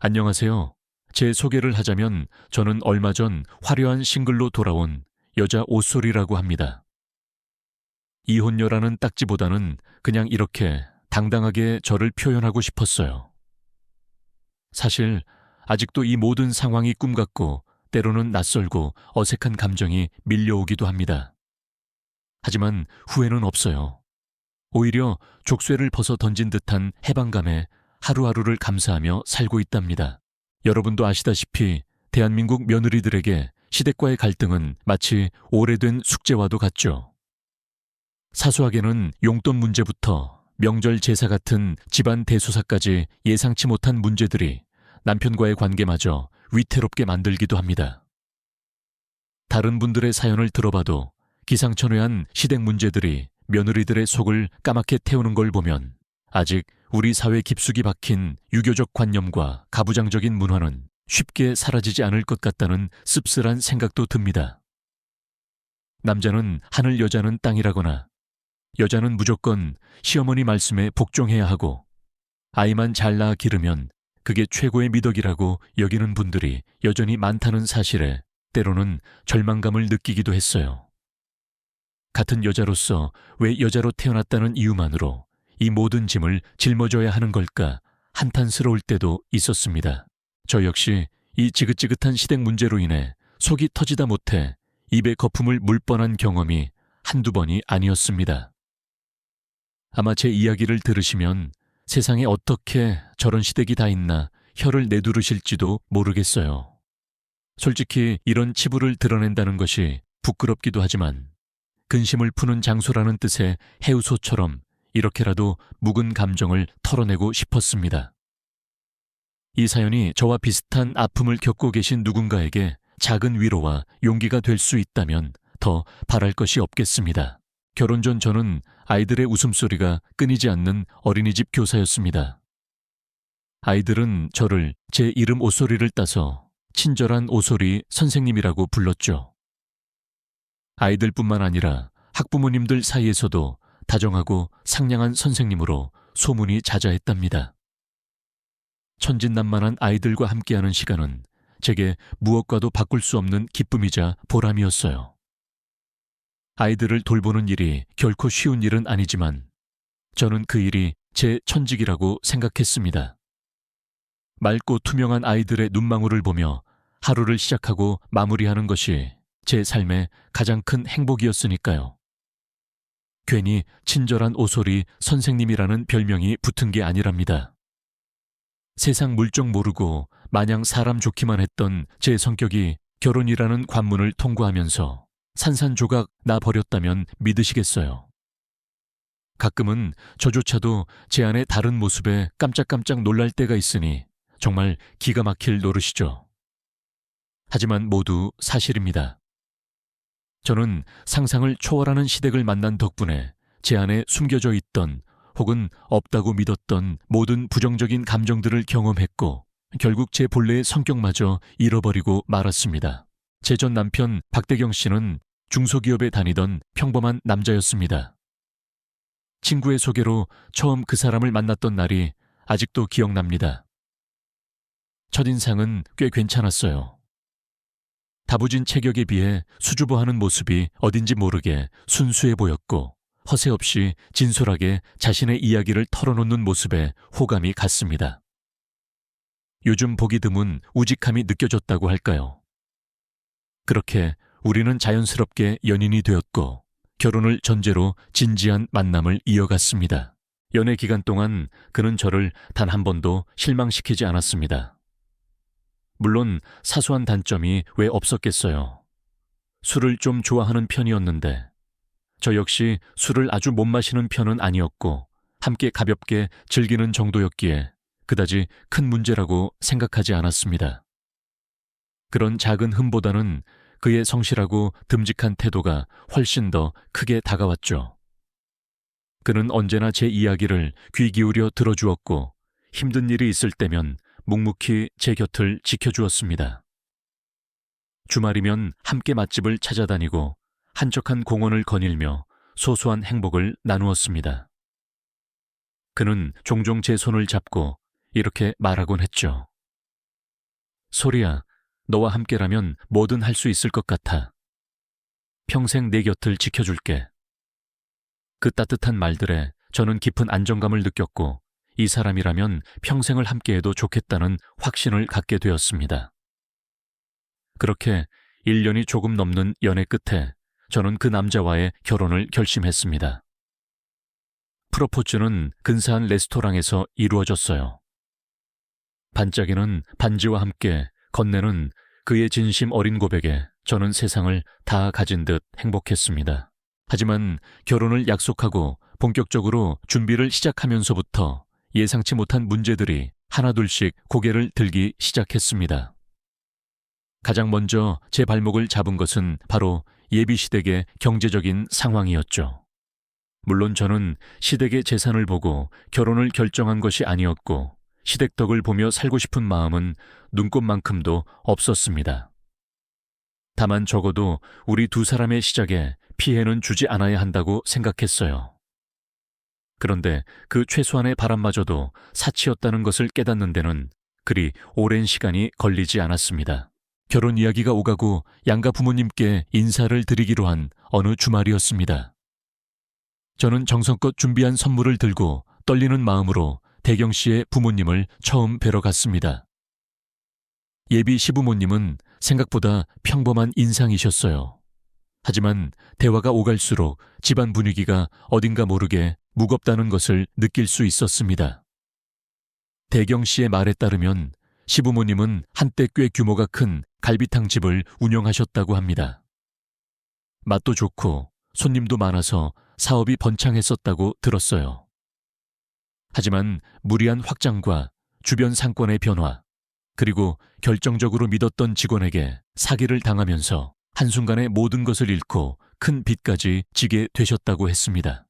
안녕하세요. 제 소개를 하자면 저는 얼마 전 화려한 싱글로 돌아온 여자 옷소리라고 합니다. 이혼녀라는 딱지보다는 그냥 이렇게 당당하게 저를 표현하고 싶었어요. 사실 아직도 이 모든 상황이 꿈 같고 때로는 낯설고 어색한 감정이 밀려오기도 합니다. 하지만 후회는 없어요. 오히려 족쇄를 벗어 던진 듯한 해방감에 하루하루를 감사하며 살고 있답니다. 여러분도 아시다시피 대한민국 며느리들에게 시댁과의 갈등은 마치 오래된 숙제와도 같죠. 사소하게는 용돈 문제부터 명절 제사 같은 집안 대소사까지 예상치 못한 문제들이 남편과의 관계마저 위태롭게 만들기도 합니다. 다른 분들의 사연을 들어봐도 기상천외한 시댁 문제들이 며느리들의 속을 까맣게 태우는 걸 보면 아직 우리 사회 깊숙이 박힌 유교적 관념과 가부장적인 문화는 쉽게 사라지지 않을 것 같다는 씁쓸한 생각도 듭니다. 남자는 하늘, 여자는 땅이라거나 여자는 무조건 시어머니 말씀에 복종해야 하고 아이만 잘 낳아 기르면 그게 최고의 미덕이라고 여기는 분들이 여전히 많다는 사실에 때로는 절망감을 느끼기도 했어요. 같은 여자로서 왜 여자로 태어났다는 이유만으로 이 모든 짐을 짊어져야 하는 걸까 한탄스러울 때도 있었습니다. 저 역시 이 지긋지긋한 시댁 문제로 인해 속이 터지다 못해 입에 거품을 물 뻔한 경험이 한두 번이 아니었습니다. 아마 제 이야기를 들으시면 세상에 어떻게 저런 시댁이 다 있나 혀를 내두르실지도 모르겠어요. 솔직히 이런 치부를 드러낸다는 것이 부끄럽기도 하지만 근심을 푸는 장소라는 뜻의 해우소처럼 이렇게라도 묵은 감정을 털어내고 싶었습니다. 이 사연이 저와 비슷한 아픔을 겪고 계신 누군가에게 작은 위로와 용기가 될 수 있다면 더 바랄 것이 없겠습니다. 결혼 전 저는 아이들의 웃음소리가 끊이지 않는 어린이집 교사였습니다. 아이들은 저를 제 이름 옷소리를 따서 친절한 옷소리 선생님이라고 불렀죠. 아이들뿐만 아니라 학부모님들 사이에서도 다정하고 상냥한 선생님으로 소문이 자자했답니다. 천진난만한 아이들과 함께하는 시간은 제게 무엇과도 바꿀 수 없는 기쁨이자 보람이었어요. 아이들을 돌보는 일이 결코 쉬운 일은 아니지만 저는 그 일이 제 천직이라고 생각했습니다. 맑고 투명한 아이들의 눈망울을 보며 하루를 시작하고 마무리하는 것이 제 삶의 가장 큰 행복이었으니까요. 괜히 친절한 오소리 선생님이라는 별명이 붙은 게 아니랍니다. 세상 물정 모르고 마냥 사람 좋기만 했던 제 성격이 결혼이라는 관문을 통과하면서 산산조각 나 버렸다면 믿으시겠어요. 가끔은 저조차도 제 안의 다른 모습에 깜짝깜짝 놀랄 때가 있으니 정말 기가 막힐 노릇이죠. 하지만 모두 사실입니다. 저는 상상을 초월하는 시댁을 만난 덕분에 제 안에 숨겨져 있던 혹은 없다고 믿었던 모든 부정적인 감정들을 경험했고 결국 제 본래의 성격마저 잃어버리고 말았습니다. 제 전 남편 박대경 씨는 중소기업에 다니던 평범한 남자였습니다. 친구의 소개로 처음 그 사람을 만났던 날이 아직도 기억납니다. 첫인상은 꽤 괜찮았어요. 다부진 체격에 비해 수줍어하는 모습이 어딘지 모르게 순수해 보였고 허세 없이 진솔하게 자신의 이야기를 털어놓는 모습에 호감이 갔습니다. 요즘 보기 드문 우직함이 느껴졌다고 할까요? 그렇게 우리는 자연스럽게 연인이 되었고 결혼을 전제로 진지한 만남을 이어갔습니다. 연애 기간 동안 그는 저를 단 한 번도 실망시키지 않았습니다. 물론 사소한 단점이 왜 없었겠어요. 술을 좀 좋아하는 편이었는데 저 역시 술을 아주 못 마시는 편은 아니었고 함께 가볍게 즐기는 정도였기에 그다지 큰 문제라고 생각하지 않았습니다. 그런 작은 흠보다는 그의 성실하고 듬직한 태도가 훨씬 더 크게 다가왔죠. 그는 언제나 제 이야기를 귀 기울여 들어주었고 힘든 일이 있을 때면 묵묵히 제 곁을 지켜주었습니다. 주말이면 함께 맛집을 찾아다니고 한적한 공원을 거닐며 소소한 행복을 나누었습니다. 그는 종종 제 손을 잡고 이렇게 말하곤 했죠. 소리야, 너와 함께라면 뭐든 할 수 있을 것 같아. 평생 내 곁을 지켜줄게. 그 따뜻한 말들에 저는 깊은 안정감을 느꼈고 이 사람이라면 평생을 함께해도 좋겠다는 확신을 갖게 되었습니다. 그렇게 1년이 조금 넘는 연애 끝에 저는 그 남자와의 결혼을 결심했습니다. 프로포즈는 근사한 레스토랑에서 이루어졌어요. 반짝이는 반지와 함께 건네는 그의 진심 어린 고백에 저는 세상을 다 가진 듯 행복했습니다. 하지만 결혼을 약속하고 본격적으로 준비를 시작하면서부터 예상치 못한 문제들이 하나둘씩 고개를 들기 시작했습니다. 가장 먼저 제 발목을 잡은 것은 바로 예비 시댁의 경제적인 상황이었죠. 물론 저는 시댁의 재산을 보고 결혼을 결정한 것이 아니었고 시댁 덕을 보며 살고 싶은 마음은 눈꼽만큼도 없었습니다. 다만 적어도 우리 두 사람의 시작에 피해는 주지 않아야 한다고 생각했어요. 그런데 그 최소한의 바람마저도 사치였다는 것을 깨닫는 데는 그리 오랜 시간이 걸리지 않았습니다. 결혼 이야기가 오가고 양가 부모님께 인사를 드리기로 한 어느 주말이었습니다. 저는 정성껏 준비한 선물을 들고 떨리는 마음으로 대경 씨의 부모님을 처음 뵈러 갔습니다. 예비 시부모님은 생각보다 평범한 인상이셨어요. 하지만 대화가 오갈수록 집안 분위기가 어딘가 모르게 무겁다는 것을 느낄 수 있었습니다. 대경 씨의 말에 따르면 시부모님은 한때 꽤 규모가 큰 갈비탕 집을 운영하셨다고 합니다. 맛도 좋고 손님도 많아서 사업이 번창했었다고 들었어요. 하지만 무리한 확장과 주변 상권의 변화, 그리고 결정적으로 믿었던 직원에게 사기를 당하면서 한순간에 모든 것을 잃고 큰 빚까지 지게 되셨다고 했습니다.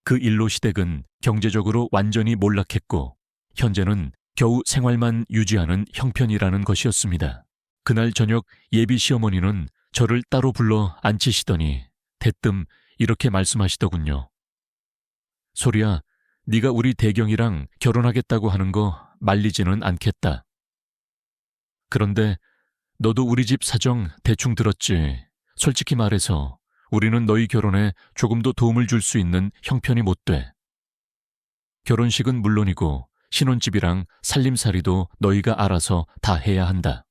그 일로 시댁은 경제적으로 완전히 몰락했고 현재는 겨우 생활만 유지하는 형편이라는 것이었습니다. 그날 저녁 예비 시어머니는 저를 따로 불러 앉히시더니 대뜸 이렇게 말씀하시더군요. 소리야, 네가 우리 대경이랑 결혼하겠다고 하는 거 말리지는 않겠다. 그런데 너도 우리 집 사정 대충 들었지. 솔직히 말해서 우리는 너희 결혼에 조금도 도움을 줄 수 있는 형편이 못 돼. 결혼식은 물론이고 신혼집이랑 살림살이도 너희가 알아서 다 해야 한다.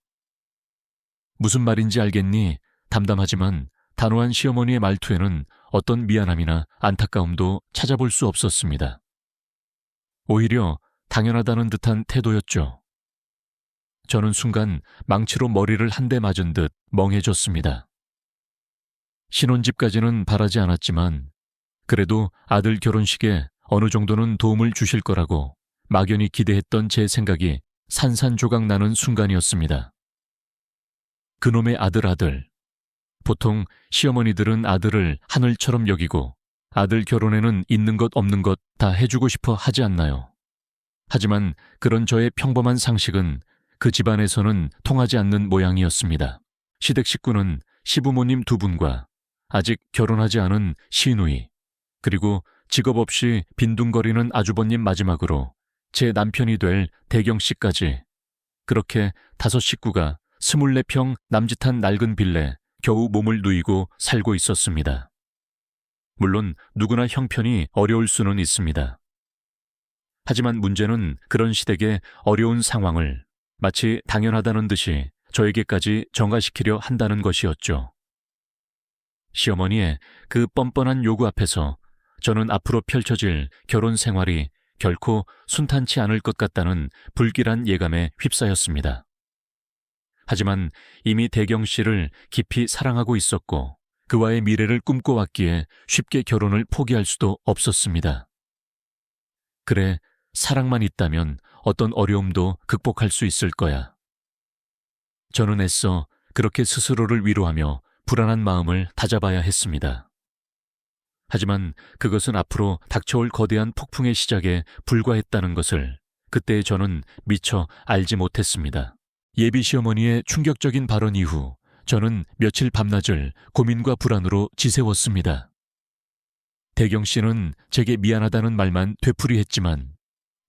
무슨 말인지 알겠니? 담담하지만 단호한 시어머니의 말투에는 어떤 미안함이나 안타까움도 찾아볼 수 없었습니다. 오히려 당연하다는 듯한 태도였죠. 저는 순간 망치로 머리를 한 대 맞은 듯 멍해졌습니다. 신혼집까지는 바라지 않았지만 그래도 아들 결혼식에 어느 정도는 도움을 주실 거라고 막연히 기대했던 제 생각이 산산조각 나는 순간이었습니다. 그놈의 아들. 보통 시어머니들은 아들을 하늘처럼 여기고 아들 결혼에는 있는 것 없는 것 다 해주고 싶어 하지 않나요? 하지만 그런 저의 평범한 상식은 그 집안에서는 통하지 않는 모양이었습니다. 시댁 식구는 시부모님 두 분과 아직 결혼하지 않은 시누이, 그리고 직업 없이 빈둥거리는 아주버님 마지막으로 제 남편이 될 대경 씨까지 그렇게 5 식구가 24평 남짓한 낡은 빌레 겨우 몸을 누이고 살고 있었습니다. 물론 누구나 형편이 어려울 수는 있습니다. 하지만 문제는 그런 시댁의 어려운 상황을 마치 당연하다는 듯이 저에게까지 전가시키려 한다는 것이었죠. 시어머니의 그 뻔뻔한 요구 앞에서 저는 앞으로 펼쳐질 결혼 생활이 결코 순탄치 않을 것 같다는 불길한 예감에 휩싸였습니다. 하지만 이미 대경 씨를 깊이 사랑하고 있었고 그와의 미래를 꿈꿔왔기에 쉽게 결혼을 포기할 수도 없었습니다. 그래, 사랑만 있다면 어떤 어려움도 극복할 수 있을 거야. 저는 애써 그렇게 스스로를 위로하며 불안한 마음을 다잡아야 했습니다. 하지만 그것은 앞으로 닥쳐올 거대한 폭풍의 시작에 불과했다는 것을 그때 저는 미처 알지 못했습니다. 예비 시어머니의 충격적인 발언 이후 저는 며칠 밤낮을 고민과 불안으로 지새웠습니다. 대경 씨는 제게 미안하다는 말만 되풀이했지만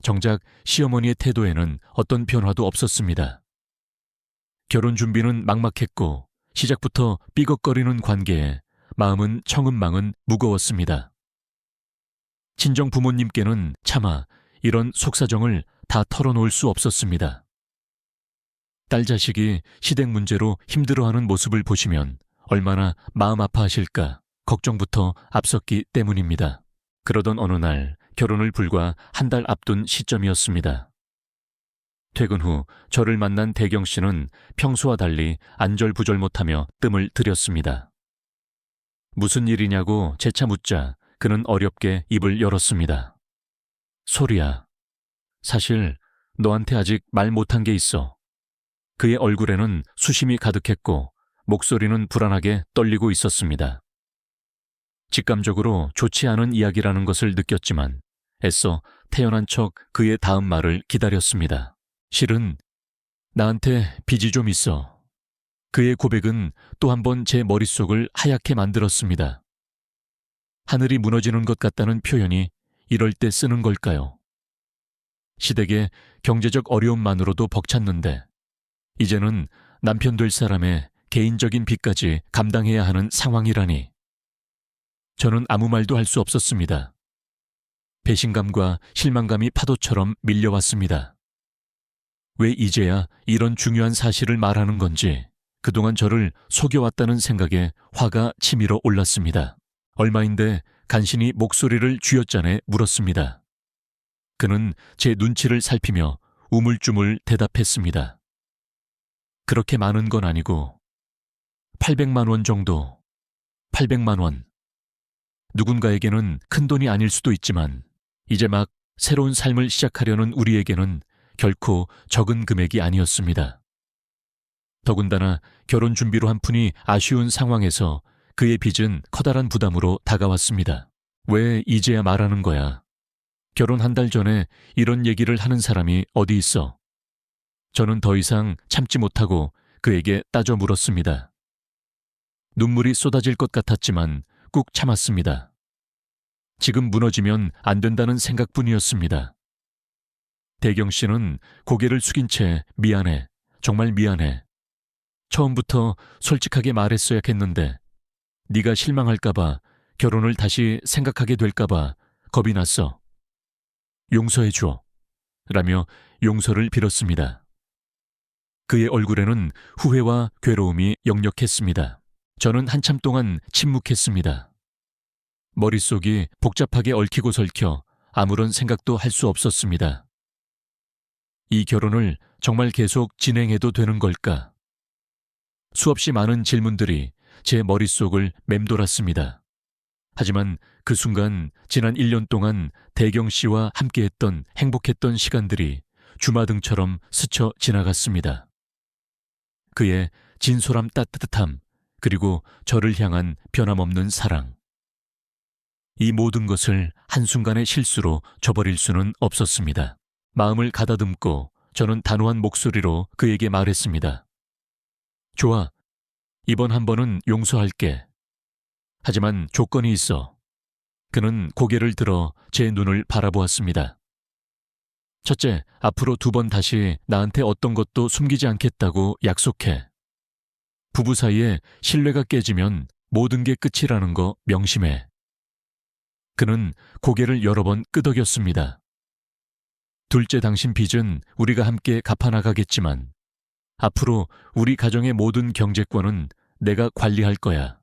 정작 시어머니의 태도에는 어떤 변화도 없었습니다. 결혼 준비는 막막했고 시작부터 삐걱거리는 관계에 마음은 천근만근 무거웠습니다. 친정 부모님께는 차마 이런 속사정을 다 털어놓을 수 없었습니다. 딸 자식이 시댁 문제로 힘들어하는 모습을 보시면 얼마나 마음 아파하실까 걱정부터 앞섰기 때문입니다. 그러던 어느 날 결혼을 불과 한 달 앞둔 시점이었습니다. 퇴근 후 저를 만난 대경 씨는 평소와 달리 안절부절 못하며 뜸을 들였습니다. 무슨 일이냐고 재차 묻자 그는 어렵게 입을 열었습니다. 소리야, 사실 너한테 아직 말 못한 게 있어. 그의 얼굴에는 수심이 가득했고 목소리는 불안하게 떨리고 있었습니다. 직감적으로 좋지 않은 이야기라는 것을 느꼈지만 애써 태연한 척 그의 다음 말을 기다렸습니다. 실은 나한테 빚이 좀 있어. 그의 고백은 또 한 번 제 머릿속을 하얗게 만들었습니다. 하늘이 무너지는 것 같다는 표현이 이럴 때 쓰는 걸까요? 시댁의 경제적 어려움만으로도 벅찼는데 이제는 남편 될 사람의 개인적인 빚까지 감당해야 하는 상황이라니. 저는 아무 말도 할 수 없었습니다. 배신감과 실망감이 파도처럼 밀려왔습니다. 왜 이제야 이런 중요한 사실을 말하는 건지 그동안 저를 속여왔다는 생각에 화가 치밀어 올랐습니다. 얼마인데 간신히 목소리를 쥐어짜내 물었습니다. 그는 제 눈치를 살피며 우물쭈물 대답했습니다. 그렇게 많은 건 아니고 800만 원 정도. 800만 원. 누군가에게는 큰 돈이 아닐 수도 있지만 이제 막 새로운 삶을 시작하려는 우리에게는 결코 적은 금액이 아니었습니다. 더군다나 결혼 준비로 한 푼이 아쉬운 상황에서 그의 빚은 커다란 부담으로 다가왔습니다. 왜 이제야 말하는 거야? 결혼 한 달 전에 이런 얘기를 하는 사람이 어디 있어? 저는 더 이상 참지 못하고 그에게 따져 물었습니다. 눈물이 쏟아질 것 같았지만 꾹 참았습니다. 지금 무너지면 안 된다는 생각뿐이었습니다. 대경 씨는 고개를 숙인 채 미안해, 정말 미안해. 처음부터 솔직하게 말했어야 했는데 네가 실망할까봐 결혼을 다시 생각하게 될까봐 겁이 났어. 용서해줘. 라며 용서를 빌었습니다. 그의 얼굴에는 후회와 괴로움이 역력했습니다. 저는 한참 동안 침묵했습니다. 머릿속이 복잡하게 얽히고 설켜 아무런 생각도 할 수 없었습니다. 이 결혼을 정말 계속 진행해도 되는 걸까? 수없이 많은 질문들이 제 머릿속을 맴돌았습니다. 하지만 그 순간 지난 1년 동안 대경 씨와 함께했던 행복했던 시간들이 주마등처럼 스쳐 지나갔습니다. 그의 진솔함 따뜻함 그리고 저를 향한 변함없는 사랑. 이 모든 것을 한순간의 실수로 저버릴 수는 없었습니다. 마음을 가다듬고 저는 단호한 목소리로 그에게 말했습니다. 좋아. 이번 한 번은 용서할게. 하지만 조건이 있어. 그는 고개를 들어 제 눈을 바라보았습니다. 첫째, 앞으로 2번 다시 나한테 어떤 것도 숨기지 않겠다고 약속해. 부부 사이에 신뢰가 깨지면 모든 게 끝이라는 거 명심해. 그는 고개를 여러 번 끄덕였습니다. 둘째, 당신 빚은 우리가 함께 갚아나가겠지만 앞으로 우리 가정의 모든 경제권은 내가 관리할 거야.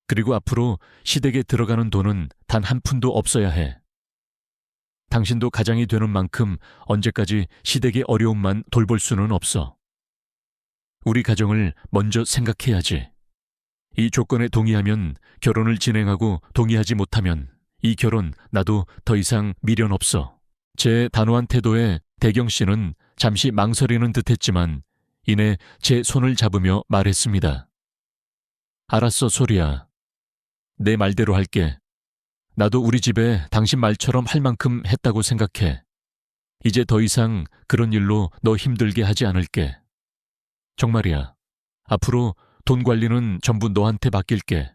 그리고 앞으로 시댁에 들어가는 돈은 단 한 푼도 없어야 해. 당신도 가장이 되는 만큼 언제까지 시댁의 어려움만 돌볼 수는 없어. 우리 가정을 먼저 생각해야지. 이 조건에 동의하면 결혼을 진행하고 동의하지 못하면 이 결혼 나도 더 이상 미련 없어. 제 단호한 태도에 대경 씨는 잠시 망설이는 듯했지만 이내 제 손을 잡으며 말했습니다. 알았어, 소리야. 내 말대로 할게. 나도 우리 집에 당신 말처럼 할 만큼 했다고 생각해. 이제 더 이상 그런 일로 너 힘들게 하지 않을게. 정말이야. 앞으로 돈 관리는 전부 너한테 맡길게.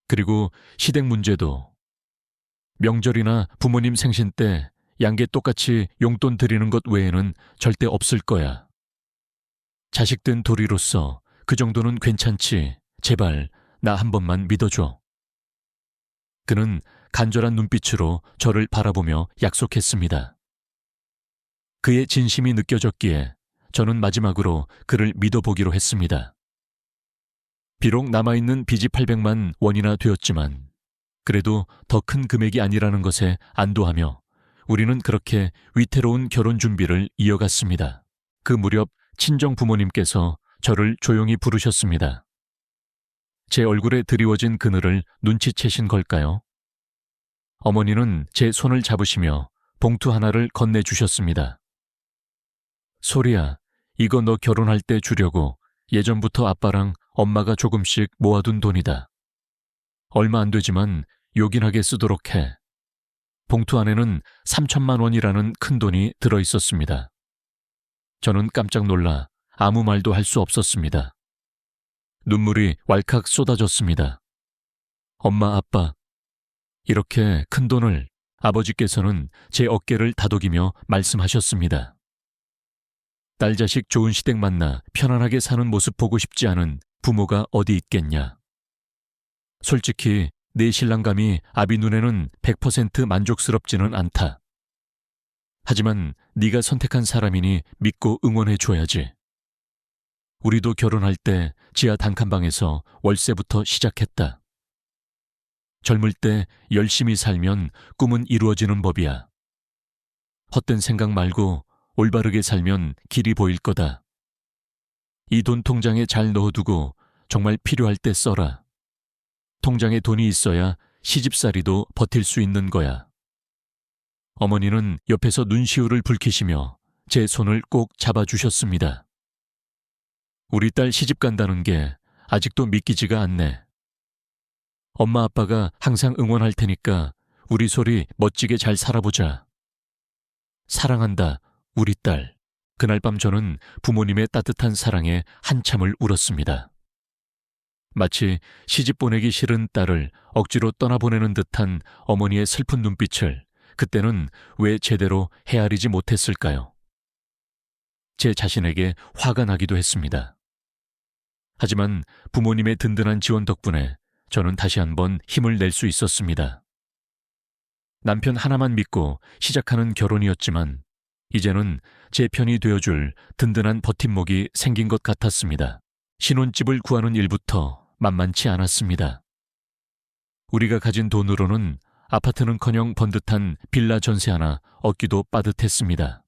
그리고 시댁 문제도. 명절이나 부모님 생신 때 양계 똑같이 용돈 드리는 것 외에는 절대 없을 거야. 자식된 도리로서 그 정도는 괜찮지. 제발 나 한 번만 믿어줘. 그는 간절한 눈빛으로 저를 바라보며 약속했습니다. 그의 진심이 느껴졌기에 저는 마지막으로 그를 믿어보기로 했습니다. 비록 남아있는 빚이 800만 원이나 되었지만 그래도 더 큰 금액이 아니라는 것에 안도하며 우리는 그렇게 위태로운 결혼 준비를 이어갔습니다. 그 무렵 친정 부모님께서 저를 조용히 부르셨습니다. 제 얼굴에 드리워진 그늘을 눈치채신 걸까요? 어머니는 제 손을 잡으시며 봉투 하나를 건네주셨습니다. 소리야, 이거 너 결혼할 때 주려고 예전부터 아빠랑 엄마가 조금씩 모아둔 돈이다. 얼마 안 되지만 요긴하게 쓰도록 해. 봉투 안에는 3천만 원이라는 큰 돈이 들어있었습니다. 저는 깜짝 놀라 아무 말도 할 수 없었습니다. 눈물이 왈칵 쏟아졌습니다. 엄마, 아빠, 이렇게 큰 돈을 아버지께서는 제 어깨를 다독이며 말씀하셨습니다. 딸 자식 좋은 시댁 만나 편안하게 사는 모습 보고 싶지 않은 부모가 어디 있겠냐. 솔직히 내 신랑감이 아비 눈에는 100% 만족스럽지는 않다. 하지만 네가 선택한 사람이니 믿고 응원해줘야지. 우리도 결혼할 때 지하 단칸방에서 월세부터 시작했다. 젊을 때 열심히 살면 꿈은 이루어지는 법이야. 헛된 생각 말고 올바르게 살면 길이 보일 거다. 이 돈 통장에 잘 넣어두고 정말 필요할 때 써라. 통장에 돈이 있어야 시집살이도 버틸 수 있는 거야. 어머니는 옆에서 눈시울을 붉히시며 제 손을 꼭 잡아주셨습니다. 우리 딸 시집 간다는 게 아직도 믿기지가 않네. 엄마 아빠가 항상 응원할 테니까 우리 소리 멋지게 잘 살아보자. 사랑한다, 우리 딸. 그날 밤 저는 부모님의 따뜻한 사랑에 한참을 울었습니다. 마치 시집 보내기 싫은 딸을 억지로 떠나보내는 듯한 어머니의 슬픈 눈빛을 그때는 왜 제대로 헤아리지 못했을까요? 제 자신에게 화가 나기도 했습니다. 하지만 부모님의 든든한 지원 덕분에 저는 다시 한번 힘을 낼 수 있었습니다. 남편 하나만 믿고 시작하는 결혼이었지만 이제는 제 편이 되어줄 든든한 버팀목이 생긴 것 같았습니다. 신혼집을 구하는 일부터 만만치 않았습니다. 우리가 가진 돈으로는 아파트는커녕 번듯한 빌라 전세 하나 얻기도 빠듯했습니다.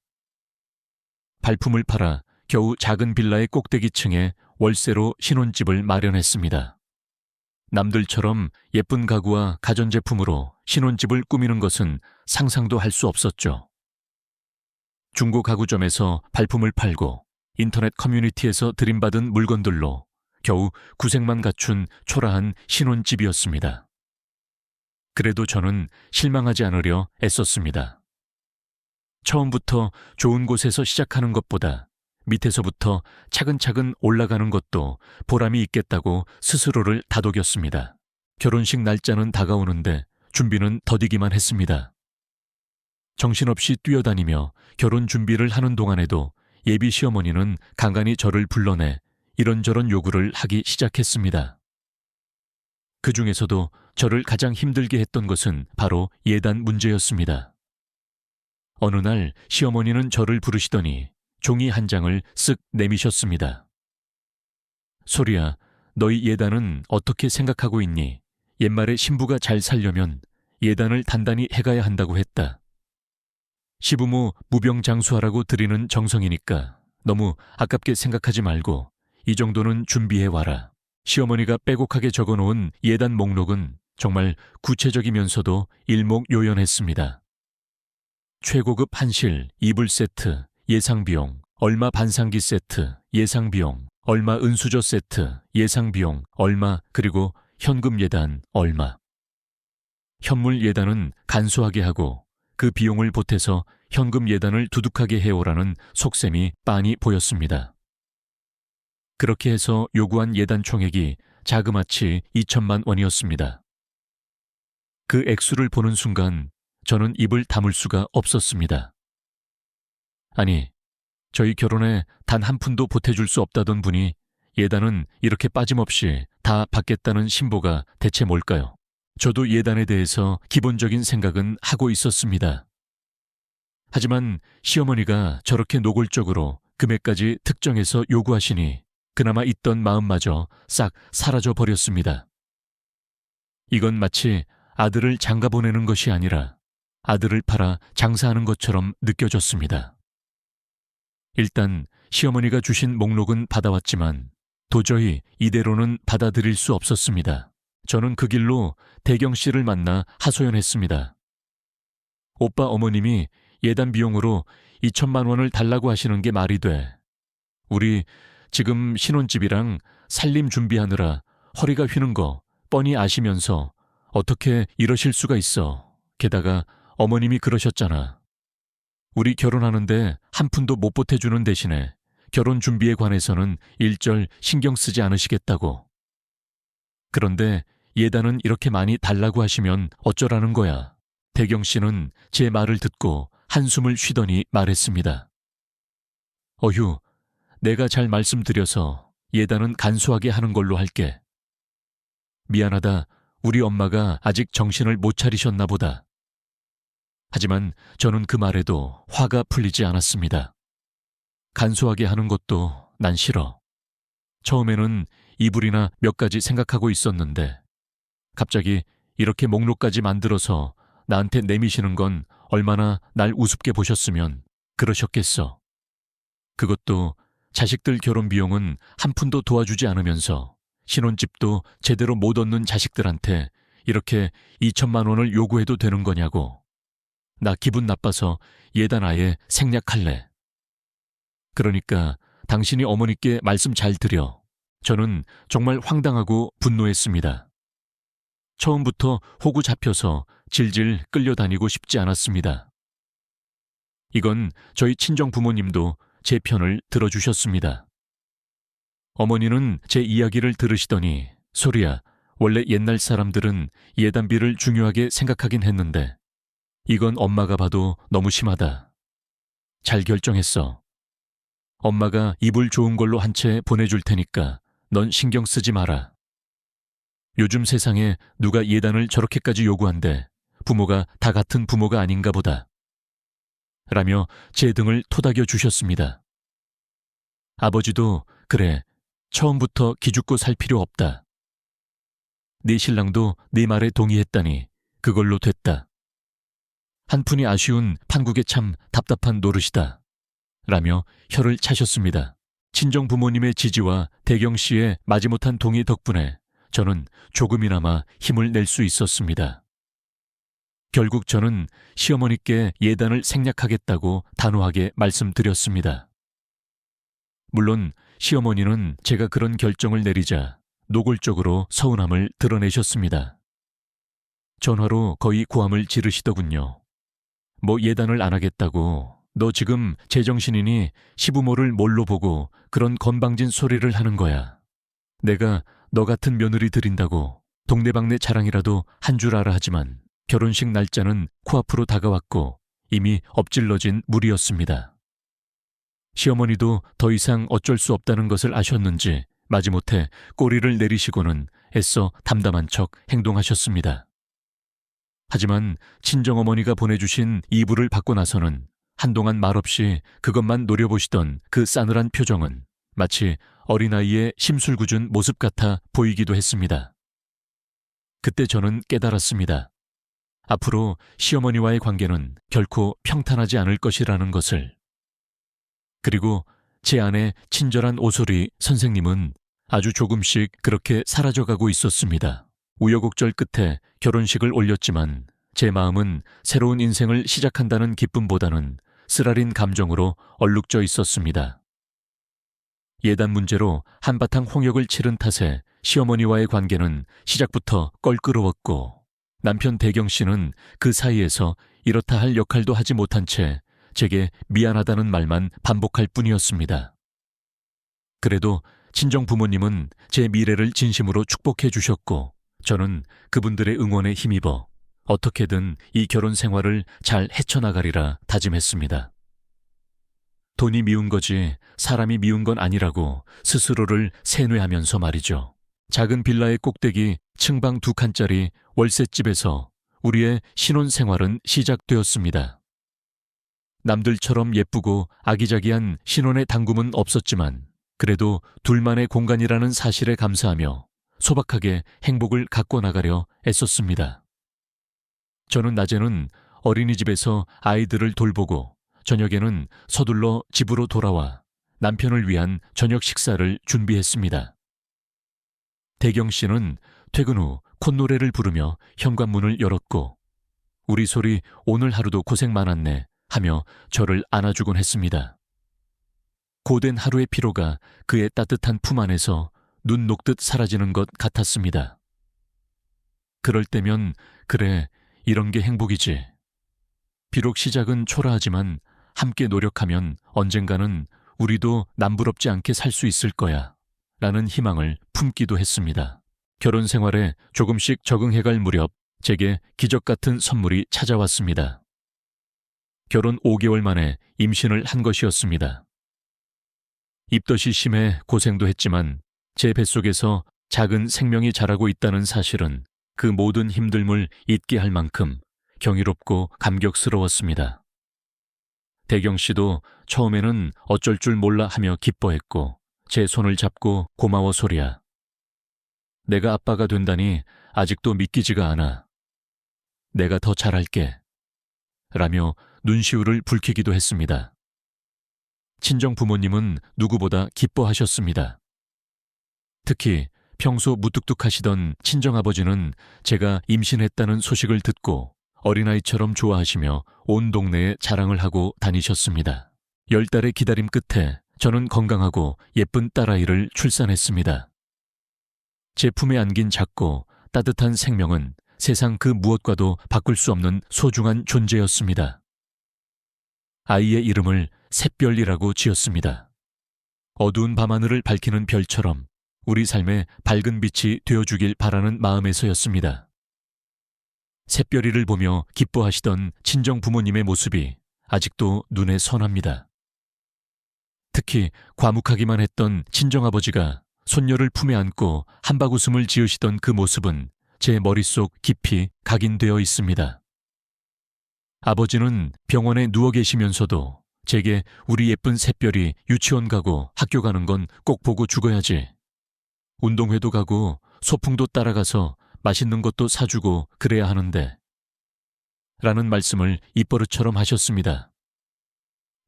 발품을 팔아 겨우 작은 빌라의 꼭대기층에 월세로 신혼집을 마련했습니다. 남들처럼 예쁜 가구와 가전제품으로 신혼집을 꾸미는 것은 상상도 할 수 없었죠. 중고 가구점에서 발품을 팔고 인터넷 커뮤니티에서 들임받은 물건들로 겨우 구색만 갖춘 초라한 신혼집이었습니다. 그래도 저는 실망하지 않으려 애썼습니다. 처음부터 좋은 곳에서 시작하는 것보다 밑에서부터 차근차근 올라가는 것도 보람이 있겠다고 스스로를 다독였습니다. 결혼식 날짜는 다가오는데 준비는 더디기만 했습니다. 정신없이 뛰어다니며 결혼 준비를 하는 동안에도 예비 시어머니는 간간히 저를 불러내 이런저런 요구를 하기 시작했습니다. 그 중에서도 저를 가장 힘들게 했던 것은 바로 예단 문제였습니다. 어느 날 시어머니는 저를 부르시더니 종이 한 장을 쓱 내미셨습니다. 소리야, 너희 예단은 어떻게 생각하고 있니? 옛말에 신부가 잘 살려면 예단을 단단히 해가야 한다고 했다. 시부모 무병장수하라고 드리는 정성이니까 너무 아깝게 생각하지 말고 이 정도는 준비해와라. 시어머니가 빼곡하게 적어놓은 예단 목록은 정말 구체적이면서도 일목요연했습니다. 최고급 한실, 이불 세트, 예상비용, 얼마 반상기 세트, 예상비용, 얼마 은수저 세트, 예상비용, 얼마, 그리고 현금 예단, 얼마. 현물 예단은 간소하게 하고 그 비용을 보태서 현금 예단을 두둑하게 해오라는 속셈이 빤히 보였습니다. 그렇게 해서 요구한 예단 총액이 자그마치 2천만 원이었습니다. 그 액수를 보는 순간 저는 입을 다물 수가 없었습니다. 아니, 저희 결혼에 단 한 푼도 보태줄 수 없다던 분이 예단은 이렇게 빠짐없이 다 받겠다는 신보가 대체 뭘까요? 저도 예단에 대해서 기본적인 생각은 하고 있었습니다. 하지만 시어머니가 저렇게 노골적으로 금액까지 특정해서 요구하시니 그나마 있던 마음마저 싹 사라져 버렸습니다. 이건 마치 아들을 장가 보내는 것이 아니라 아들을 팔아 장사하는 것처럼 느껴졌습니다. 일단 시어머니가 주신 목록은 받아왔지만 도저히 이대로는 받아들일 수 없었습니다. 저는 그 길로 대경 씨를 만나 하소연했습니다. 오빠 어머님이 예단 비용으로 2천만 원을 달라고 하시는 게 말이 돼. 우리 지금 신혼집이랑 살림 준비하느라 허리가 휘는 거 뻔히 아시면서 어떻게 이러실 수가 있어. 게다가 어머님이 그러셨잖아. 우리 결혼하는데 한 푼도 못 보태주는 대신에 결혼 준비에 관해서는 일절 신경 쓰지 않으시겠다고. 그런데 예단은 이렇게 많이 달라고 하시면 어쩌라는 거야. 대경 씨는 제 말을 듣고 한숨을 쉬더니 말했습니다. 어휴, 내가 잘 말씀드려서 예단은 간소하게 하는 걸로 할게. 미안하다. 우리 엄마가 아직 정신을 못 차리셨나 보다. 하지만 저는 그 말에도 화가 풀리지 않았습니다. 간소하게 하는 것도 난 싫어. 처음에는 이불이나 몇 가지 생각하고 있었는데 갑자기 이렇게 목록까지 만들어서 나한테 내미시는 건 얼마나 날 우습게 보셨으면 그러셨겠어. 그것도 자식들 결혼 비용은 한 푼도 도와주지 않으면서 신혼집도 제대로 못 얻는 자식들한테 이렇게 2천만 원을 요구해도 되는 거냐고. 나 기분 나빠서 예단 아예 생략할래. 그러니까 당신이 어머니께 말씀 잘 드려. 저는 정말 황당하고 분노했습니다. 처음부터 호구 잡혀서 질질 끌려다니고 싶지 않았습니다. 이건 저희 친정 부모님도 제 편을 들어주셨습니다. 어머니는 제 이야기를 들으시더니 소리야, 원래 옛날 사람들은 예단비를 중요하게 생각하긴 했는데 이건 엄마가 봐도 너무 심하다. 잘 결정했어. 엄마가 이불 좋은 걸로 한 채 보내줄 테니까 넌 신경 쓰지 마라. 요즘 세상에 누가 예단을 저렇게까지 요구한대. 부모가 다 같은 부모가 아닌가 보다. 라며 제 등을 토닥여 주셨습니다. 아버지도 그래, 처음부터 기죽고 살 필요 없다. 네 신랑도 네 말에 동의했다니 그걸로 됐다. 한푼이 아쉬운 판국에 참 답답한 노릇이다. 라며 혀를 차셨습니다. 친정 부모님의 지지와 대경 씨의 마지못한 동의 덕분에 저는 조금이나마 힘을 낼 수 있었습니다. 결국 저는 시어머니께 예단을 생략하겠다고 단호하게 말씀드렸습니다. 물론 시어머니는 제가 그런 결정을 내리자 노골적으로 서운함을 드러내셨습니다. 전화로 거의 고함을 지르시더군요. 뭐 예단을 안 하겠다고, 너 지금 제정신이니 시부모를 뭘로 보고 그런 건방진 소리를 하는 거야. 내가 너 같은 며느리 들인다고 동네방네 자랑이라도 한 줄 알아 하지만 결혼식 날짜는 코앞으로 다가왔고 이미 엎질러진 물이었습니다. 시어머니도 더 이상 어쩔 수 없다는 것을 아셨는지 마지못해 꼬리를 내리시고는 애써 담담한 척 행동하셨습니다. 하지만 친정어머니가 보내주신 이불을 받고 나서는 한동안 말없이 그것만 노려보시던 그 싸늘한 표정은 마치 어린아이의 심술궂은 모습 같아 보이기도 했습니다. 그때 저는 깨달았습니다. 앞으로 시어머니와의 관계는 결코 평탄하지 않을 것이라는 것을. 그리고 제 안에 친절한 오소리 선생님은 아주 조금씩 그렇게 사라져가고 있었습니다. 우여곡절 끝에 결혼식을 올렸지만 제 마음은 새로운 인생을 시작한다는 기쁨보다는 쓰라린 감정으로 얼룩져 있었습니다. 예단 문제로 한바탕 홍역을 치른 탓에 시어머니와의 관계는 시작부터 껄끄러웠고 남편 대경 씨는 그 사이에서 이렇다 할 역할도 하지 못한 채 제게 미안하다는 말만 반복할 뿐이었습니다. 그래도 친정 부모님은 제 미래를 진심으로 축복해 주셨고 저는 그분들의 응원에 힘입어 어떻게든 이 결혼 생활을 잘 헤쳐나가리라 다짐했습니다. 돈이 미운 거지 사람이 미운 건 아니라고 스스로를 세뇌하면서 말이죠. 작은 빌라의 꼭대기 층방 2칸짜리 월세집에서 우리의 신혼생활은 시작되었습니다. 남들처럼 예쁘고 아기자기한 신혼의 당금은 없었지만 그래도 둘만의 공간이라는 사실에 감사하며 소박하게 행복을 갖고 나가려 애썼습니다. 저는 낮에는 어린이집에서 아이들을 돌보고 저녁에는 서둘러 집으로 돌아와 남편을 위한 저녁 식사를 준비했습니다. 대경 씨는 퇴근 후 콧노래를 부르며 현관문을 열었고 우리 소리 오늘 하루도 고생 많았네 하며 저를 안아주곤 했습니다. 고된 하루의 피로가 그의 따뜻한 품 안에서 눈 녹듯 사라지는 것 같았습니다. 그럴 때면 그래 이런 게 행복이지. 비록 시작은 초라하지만 함께 노력하면 언젠가는 우리도 남부럽지 않게 살 수 있을 거야 라는 희망을 품기도 했습니다. 결혼 생활에 조금씩 적응해갈 무렵 제게 기적 같은 선물이 찾아왔습니다. 결혼 5개월 만에 임신을 한 것이었습니다. 입덧이 심해 고생도 했지만 제 뱃속에서 작은 생명이 자라고 있다는 사실은 그 모든 힘듦을 잊게 할 만큼 경이롭고 감격스러웠습니다. 대경 씨도 처음에는 어쩔 줄 몰라 하며 기뻐했고 제 손을 잡고 고마워 소리야. 내가 아빠가 된다니 아직도 믿기지가 않아. 내가 더 잘할게. 라며 눈시울을 붉히기도 했습니다. 친정 부모님은 누구보다 기뻐하셨습니다. 특히 평소 무뚝뚝하시던 친정아버지는 제가 임신했다는 소식을 듣고 어린아이처럼 좋아하시며 온 동네에 자랑을 하고 다니셨습니다. 10달의 기다림 끝에 저는 건강하고 예쁜 딸아이를 출산했습니다. 제 품에 안긴 작고 따뜻한 생명은 세상 그 무엇과도 바꿀 수 없는 소중한 존재였습니다. 아이의 이름을 샛별이라고 지었습니다. 어두운 밤하늘을 밝히는 별처럼 우리 삶에 밝은 빛이 되어주길 바라는 마음에서였습니다. 샛별이를 보며 기뻐하시던 친정 부모님의 모습이 아직도 눈에 선합니다. 특히 과묵하기만 했던 친정아버지가 손녀를 품에 안고 한바구음을 지으시던 그 모습은 제 머릿속 깊이 각인되어 있습니다. 아버지는 병원에 누워 계시면서도 제게 우리 예쁜 샛별이 유치원 가고 학교 가는 건 꼭 보고 죽어야지. 운동회도 가고 소풍도 따라가서 맛있는 것도 사주고 그래야 하는데 라는 말씀을 입버릇처럼 하셨습니다.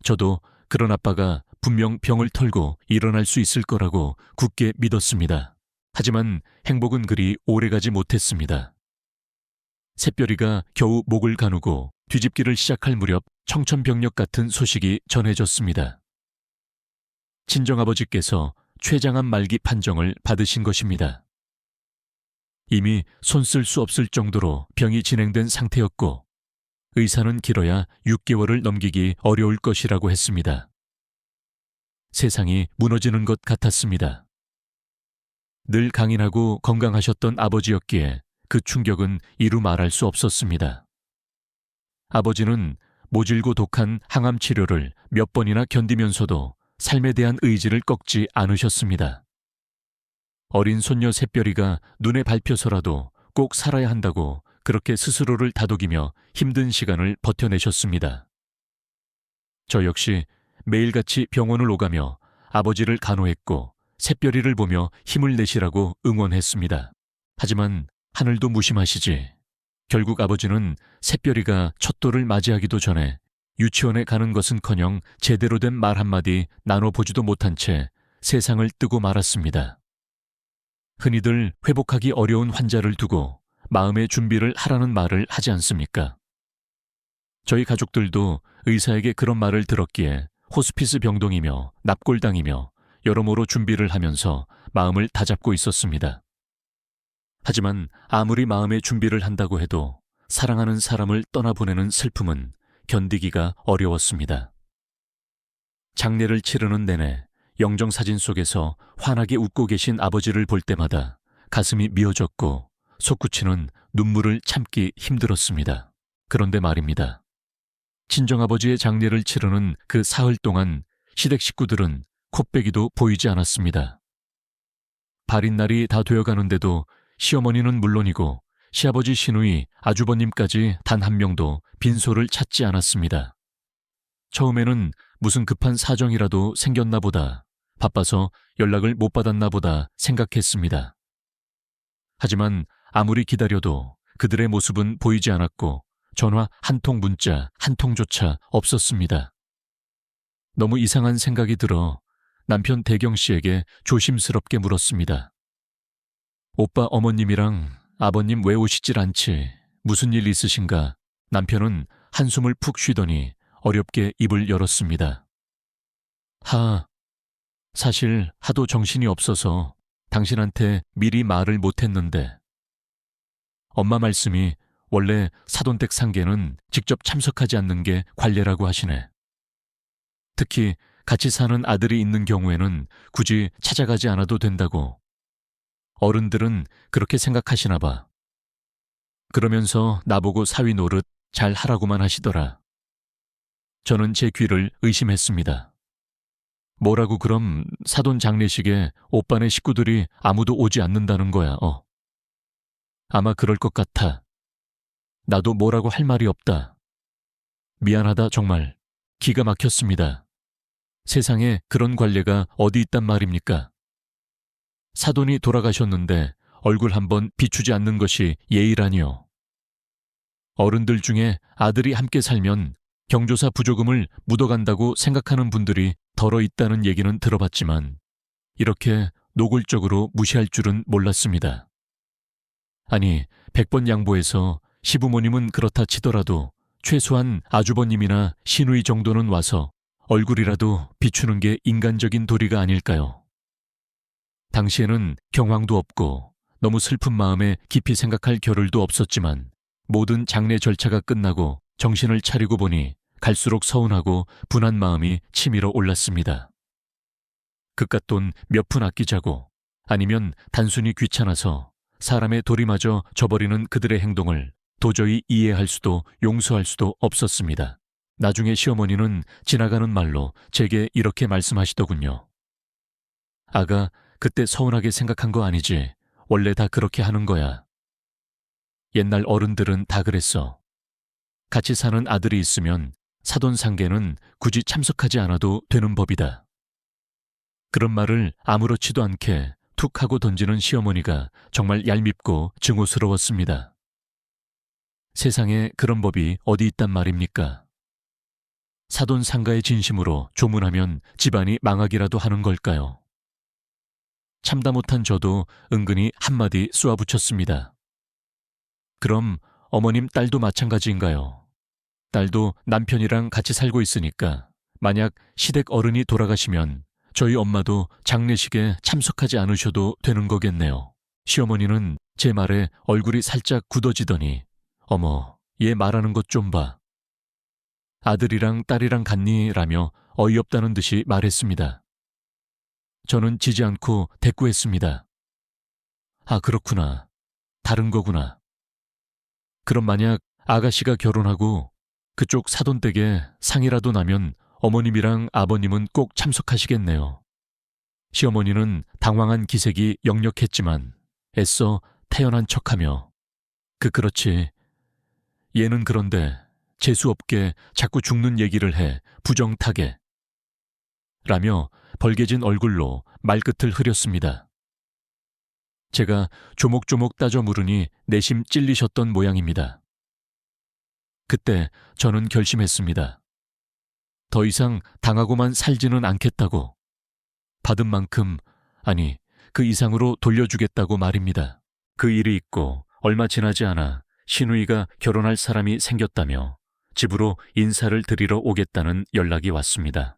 저도 그런 아빠가 분명 병을 털고 일어날 수 있을 거라고 굳게 믿었습니다. 하지만 행복은 그리 오래가지 못했습니다. 샛별이가 겨우 목을 가누고 뒤집기를 시작할 무렵 청천벽력 같은 소식이 전해졌습니다. 친정아버지께서 췌장암 말기 판정을 받으신 것입니다. 이미 손 쓸 수 없을 정도로 병이 진행된 상태였고 의사는 길어야 6개월을 넘기기 어려울 것이라고 했습니다. 세상이 무너지는 것 같았습니다. 늘 강인하고 건강하셨던 아버지였기에 그 충격은 이루 말할 수 없었습니다. 아버지는 모질고 독한 항암 치료를 몇 번이나 견디면서도 삶에 대한 의지를 꺾지 않으셨습니다. 어린 손녀 샛별이가 눈에 밟혀서라도 꼭 살아야 한다고 그렇게 스스로를 다독이며 힘든 시간을 버텨내셨습니다. 저 역시 매일같이 병원을 오가며 아버지를 간호했고 샛별이를 보며 힘을 내시라고 응원했습니다. 하지만 하늘도 무심하시지. 결국 아버지는 샛별이가 첫 돌을 맞이하기도 전에 유치원에 가는 것은커녕 제대로 된 말 한마디 나눠보지도 못한 채 세상을 뜨고 말았습니다. 흔히들 회복하기 어려운 환자를 두고 마음의 준비를 하라는 말을 하지 않습니까? 저희 가족들도 의사에게 그런 말을 들었기에 호스피스 병동이며 납골당이며 여러모로 준비를 하면서 마음을 다잡고 있었습니다. 하지만 아무리 마음의 준비를 한다고 해도 사랑하는 사람을 떠나보내는 슬픔은 견디기가 어려웠습니다. 장례를 치르는 내내 영정사진 속에서 환하게 웃고 계신 아버지를 볼 때마다 가슴이 미어졌고 솟구치는 눈물을 참기 힘들었습니다. 그런데 말입니다. 친정아버지의 장례를 치르는 그 사흘 동안 시댁 식구들은 코빼기도 보이지 않았습니다. 발인날이 다 되어가는데도 시어머니는 물론이고 시아버지 시누이, 아주버님까지 단 한 명도 빈소를 찾지 않았습니다. 처음에는 무슨 급한 사정이라도 생겼나 보다, 바빠서 연락을 못 받았나 보다 생각했습니다. 하지만 아무리 기다려도 그들의 모습은 보이지 않았고 전화 한 통, 문자 한 통조차 없었습니다. 너무 이상한 생각이 들어 남편 대경 씨에게 조심스럽게 물었습니다. 오빠 어머님이랑 아버님 왜 오시질 않지? 무슨 일 있으신가? 남편은 한숨을 푹 쉬더니 어렵게 입을 열었습니다. 사실 하도 정신이 없어서 당신한테 미리 말을 못했는데. 엄마 말씀이 원래 사돈댁 상계는 직접 참석하지 않는 게 관례라고 하시네. 특히 같이 사는 아들이 있는 경우에는 굳이 찾아가지 않아도 된다고. 어른들은 그렇게 생각하시나 봐. 그러면서 나보고 사위 노릇 잘 하라고만 하시더라. 저는 제 귀를 의심했습니다. 뭐라고 그럼 사돈 장례식에 오빠네 식구들이 아무도 오지 않는다는 거야, 아마 그럴 것 같아. 나도 뭐라고 할 말이 없다. 미안하다 정말. 기가 막혔습니다. 세상에 그런 관례가 어디 있단 말입니까? 사돈이 돌아가셨는데 얼굴 한번 비추지 않는 것이 예의라니요. 어른들 중에 아들이 함께 살면 경조사 부조금을 묻어간다고 생각하는 분들이 덜어 있다는 얘기는 들어봤지만 이렇게 노골적으로 무시할 줄은 몰랐습니다. 아니, 100번 양보해서 시부모님은 그렇다 치더라도 최소한 아주버님이나 시누이 정도는 와서 얼굴이라도 비추는 게 인간적인 도리가 아닐까요? 당시에는 경황도 없고 너무 슬픈 마음에 깊이 생각할 겨를도 없었지만 모든 장례 절차가 끝나고 정신을 차리고 보니 갈수록 서운하고 분한 마음이 치밀어 올랐습니다. 그깟 돈 몇 푼 아끼자고, 아니면 단순히 귀찮아서 사람의 도리마저 저버리는 그들의 행동을 도저히 이해할 수도 용서할 수도 없었습니다. 나중에 시어머니는 지나가는 말로 제게 이렇게 말씀하시더군요. 아가, 그때 서운하게 생각한 거 아니지. 원래 다 그렇게 하는 거야. 옛날 어른들은 다 그랬어. 같이 사는 아들이 있으면 사돈 상계는 굳이 참석하지 않아도 되는 법이다. 그런 말을 아무렇지도 않게 툭 하고 던지는 시어머니가 정말 얄밉고 증오스러웠습니다. 세상에 그런 법이 어디 있단 말입니까? 사돈 상가의 진심으로 조문하면 집안이 망하기라도 하는 걸까요? 참다 못한 저도 은근히 한마디 쏘아붙였습니다. 그럼 어머님 딸도 마찬가지인가요? 딸도 남편이랑 같이 살고 있으니까 만약 시댁 어른이 돌아가시면 저희 엄마도 장례식에 참석하지 않으셔도 되는 거겠네요. 시어머니는 제 말에 얼굴이 살짝 굳어지더니 어머, 얘 말하는 것 좀 봐. 아들이랑 딸이랑 같니? 라며 어이없다는 듯이 말했습니다. 저는 지지 않고 대꾸했습니다. 아, 그렇구나. 다른 거구나. 그럼 만약 아가씨가 결혼하고 그쪽 사돈댁에 상이라도 나면 어머님이랑 아버님은 꼭 참석하시겠네요. 시어머니는 당황한 기색이 역력했지만 애써 태연한 척하며 그렇지. 얘는 그런데 재수없게 자꾸 죽는 얘기를 해 부정타게. 라며 벌개진 얼굴로 말끝을 흐렸습니다. 제가 조목조목 따져 물으니 내심 찔리셨던 모양입니다. 그때 저는 결심했습니다. 더 이상 당하고만 살지는 않겠다고. 받은 만큼, 아니, 그 이상으로 돌려주겠다고 말입니다. 그 일이 있고 얼마 지나지 않아 시누이가 결혼할 사람이 생겼다며 집으로 인사를 드리러 오겠다는 연락이 왔습니다.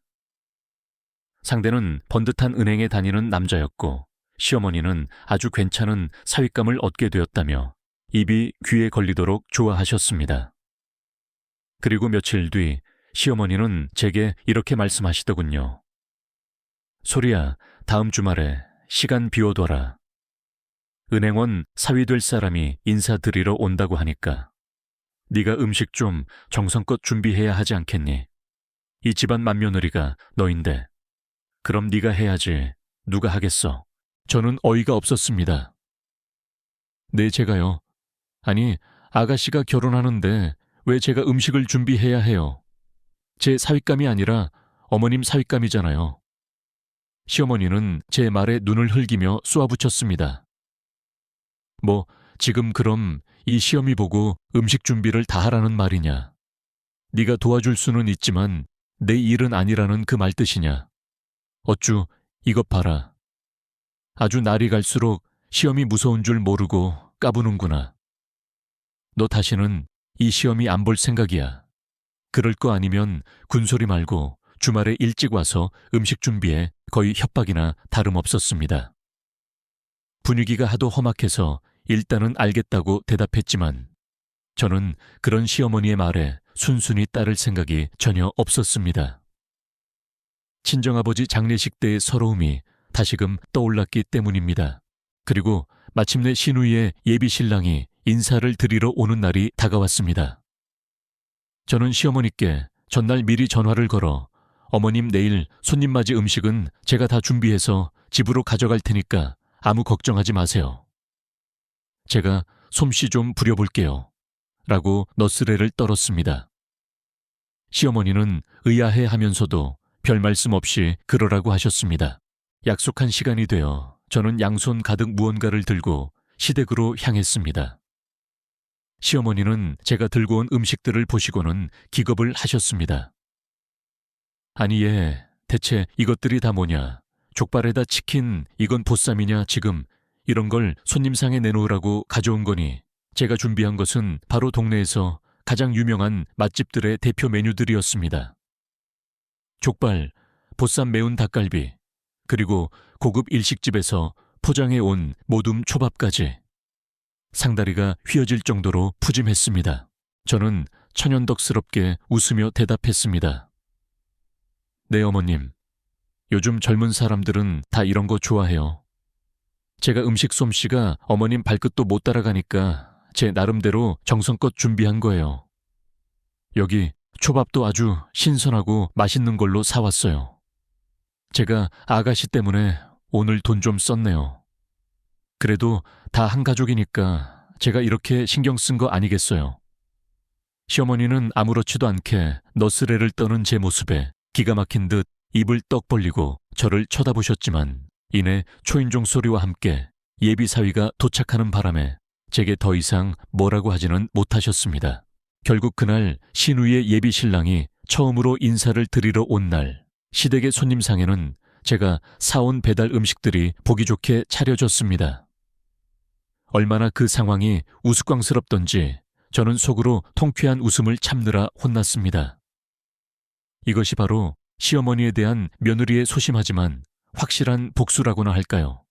상대는 번듯한 은행에 다니는 남자였고 시어머니는 아주 괜찮은 사윗감을 얻게 되었다며 입이 귀에 걸리도록 좋아하셨습니다. 그리고 며칠 뒤 시어머니는 제게 이렇게 말씀하시더군요. 소리야, 다음 주말에 시간 비워둬라. 은행원 사위 될 사람이 인사드리러 온다고 하니까 네가 음식 좀 정성껏 준비해야 하지 않겠니? 이 집안 맏며느리가 너인데 그럼 네가 해야지. 누가 하겠어. 저는 어이가 없었습니다. 네, 제가요. 아니, 아가씨가 결혼하는데 왜 제가 음식을 준비해야 해요? 제 사윗감이 아니라 어머님 사윗감이잖아요. 시어머니는 제 말에 눈을 흘기며 쏘아붙였습니다. 뭐, 지금 그럼 이 시어미 보고 음식 준비를 다 하라는 말이냐? 네가 도와줄 수는 있지만 내 일은 아니라는 그 말 뜻이냐? 어쭈, 이것 봐라. 아주 날이 갈수록 시험이 무서운 줄 모르고 까부는구나. 너 다시는 이 시험이 안 볼 생각이야. 그럴 거 아니면 군소리 말고 주말에 일찍 와서 음식 준비에 거의 협박이나 다름없었습니다. 분위기가 하도 험악해서 일단은 알겠다고 대답했지만 저는 그런 시어머니의 말에 순순히 따를 생각이 전혀 없었습니다. 친정아버지 장례식 때의 서러움이 다시금 떠올랐기 때문입니다. 그리고 마침내 시누이의 예비 신랑이 인사를 드리러 오는 날이 다가왔습니다. 저는 시어머니께 전날 미리 전화를 걸어 어머님 내일 손님 맞이 음식은 제가 다 준비해서 집으로 가져갈 테니까 아무 걱정하지 마세요. 제가 솜씨 좀 부려볼게요. 라고 너스레를 떨었습니다. 시어머니는 의아해 하면서도 별 말씀 없이 그러라고 하셨습니다. 약속한 시간이 되어 저는 양손 가득 무언가를 들고 시댁으로 향했습니다. 시어머니는 제가 들고 온 음식들을 보시고는 기겁을 하셨습니다. 아니 얘, 대체 이것들이 다 뭐냐? 족발에다 치킨, 이건 보쌈이냐 지금 이런 걸 손님상에 내놓으라고 가져온 거니 제가 준비한 것은 바로 동네에서 가장 유명한 맛집들의 대표 메뉴들이었습니다. 족발, 보쌈 매운 닭갈비, 그리고 고급 일식집에서 포장해 온 모둠 초밥까지. 상다리가 휘어질 정도로 푸짐했습니다. 저는 천연덕스럽게 웃으며 대답했습니다. 네, 어머님. 요즘 젊은 사람들은 다 이런 거 좋아해요. 제가 음식 솜씨가 어머님 발끝도 못 따라가니까 제 나름대로 정성껏 준비한 거예요. 여기 초밥도 아주 신선하고 맛있는 걸로 사왔어요. 제가 아가씨 때문에 오늘 돈 좀 썼네요. 그래도 다 한 가족이니까 제가 이렇게 신경 쓴 거 아니겠어요. 시어머니는 아무렇지도 않게 너스레를 떠는 제 모습에 기가 막힌 듯 입을 떡 벌리고 저를 쳐다보셨지만 이내 초인종 소리와 함께 예비 사위가 도착하는 바람에 제게 더 이상 뭐라고 하지는 못하셨습니다. 결국 그날 시누이의 예비 신랑이 처음으로 인사를 드리러 온 날 시댁의 손님상에는 제가 사온 배달 음식들이 보기 좋게 차려졌습니다. 얼마나 그 상황이 우스꽝스럽던지 저는 속으로 통쾌한 웃음을 참느라 혼났습니다. 이것이 바로 시어머니에 대한 며느리의 소심하지만 확실한 복수라고나 할까요?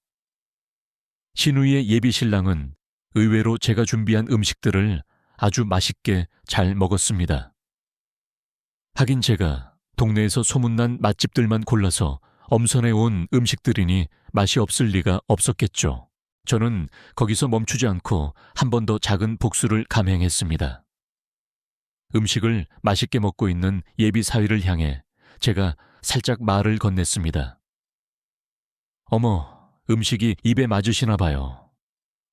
시누이의 예비 신랑은 의외로 제가 준비한 음식들을 아주 맛있게 잘 먹었습니다. 하긴 제가 동네에서 소문난 맛집들만 골라서 엄선해 온 음식들이니 맛이 없을 리가 없었겠죠. 저는 거기서 멈추지 않고 한 번 더 작은 복수를 감행했습니다. 음식을 맛있게 먹고 있는 예비 사위를 향해 제가 살짝 말을 건넸습니다. 어머, 음식이 입에 맞으시나 봐요.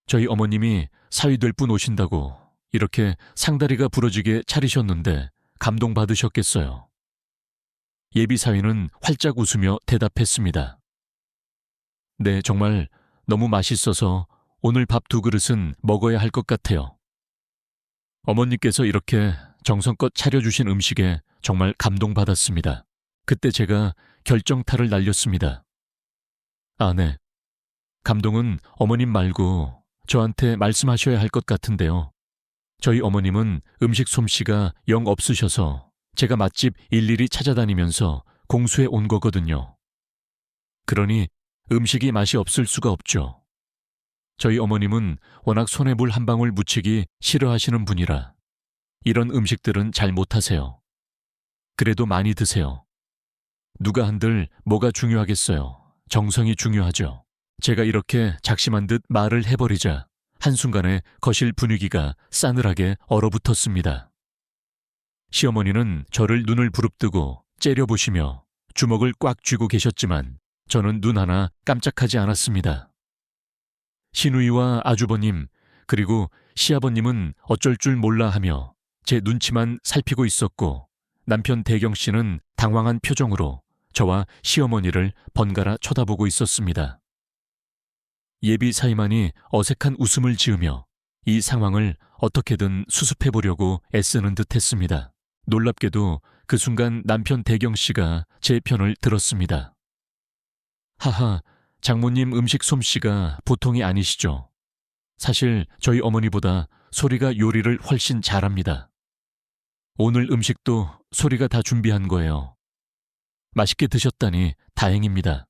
저희 어머님이 사위 될 분 오신다고 이렇게 상다리가 부러지게 차리셨는데 감동받으셨겠어요. 예비 사위는 활짝 웃으며 대답했습니다. 네, 정말 너무 맛있어서 오늘 밥 2그릇은 먹어야 할 것 같아요. 어머니께서 이렇게 정성껏 차려주신 음식에 정말 감동받았습니다. 그때 제가 결정타를 날렸습니다. 아, 네. 감동은 어머님 말고 저한테 말씀하셔야 할 것 같은데요. 저희 어머님은 음식 솜씨가 영 없으셔서 제가 맛집 일일이 찾아다니면서 공수해 온 거거든요. 그러니 음식이 맛이 없을 수가 없죠. 저희 어머님은 워낙 손에 물 한 방울 묻히기 싫어하시는 분이라 이런 음식들은 잘 못하세요. 그래도 많이 드세요. 누가 한들 뭐가 중요하겠어요. 정성이 중요하죠. 제가 이렇게 작심한 듯 말을 해버리자 한순간에 거실 분위기가 싸늘하게 얼어붙었습니다. 시어머니는 저를 눈을 부릅뜨고 째려보시며 주먹을 꽉 쥐고 계셨지만 저는 눈 하나 깜짝하지 않았습니다. 시누이와 아주버님 그리고 시아버님은 어쩔 줄 몰라 하며 제 눈치만 살피고 있었고 남편 대경 씨는 당황한 표정으로 저와 시어머니를 번갈아 쳐다보고 있었습니다. 예비 사위만이 어색한 웃음을 지으며 이 상황을 어떻게든 수습해 보려고 애쓰는 듯 했습니다. 놀랍게도 그 순간 남편 대경 씨가 제 편을 들었습니다. 하하, 장모님 음식 솜씨가 보통이 아니시죠. 사실 저희 어머니보다 소리가 요리를 훨씬 잘합니다. 오늘 음식도 소리가 다 준비한 거예요. 맛있게 드셨다니 다행입니다.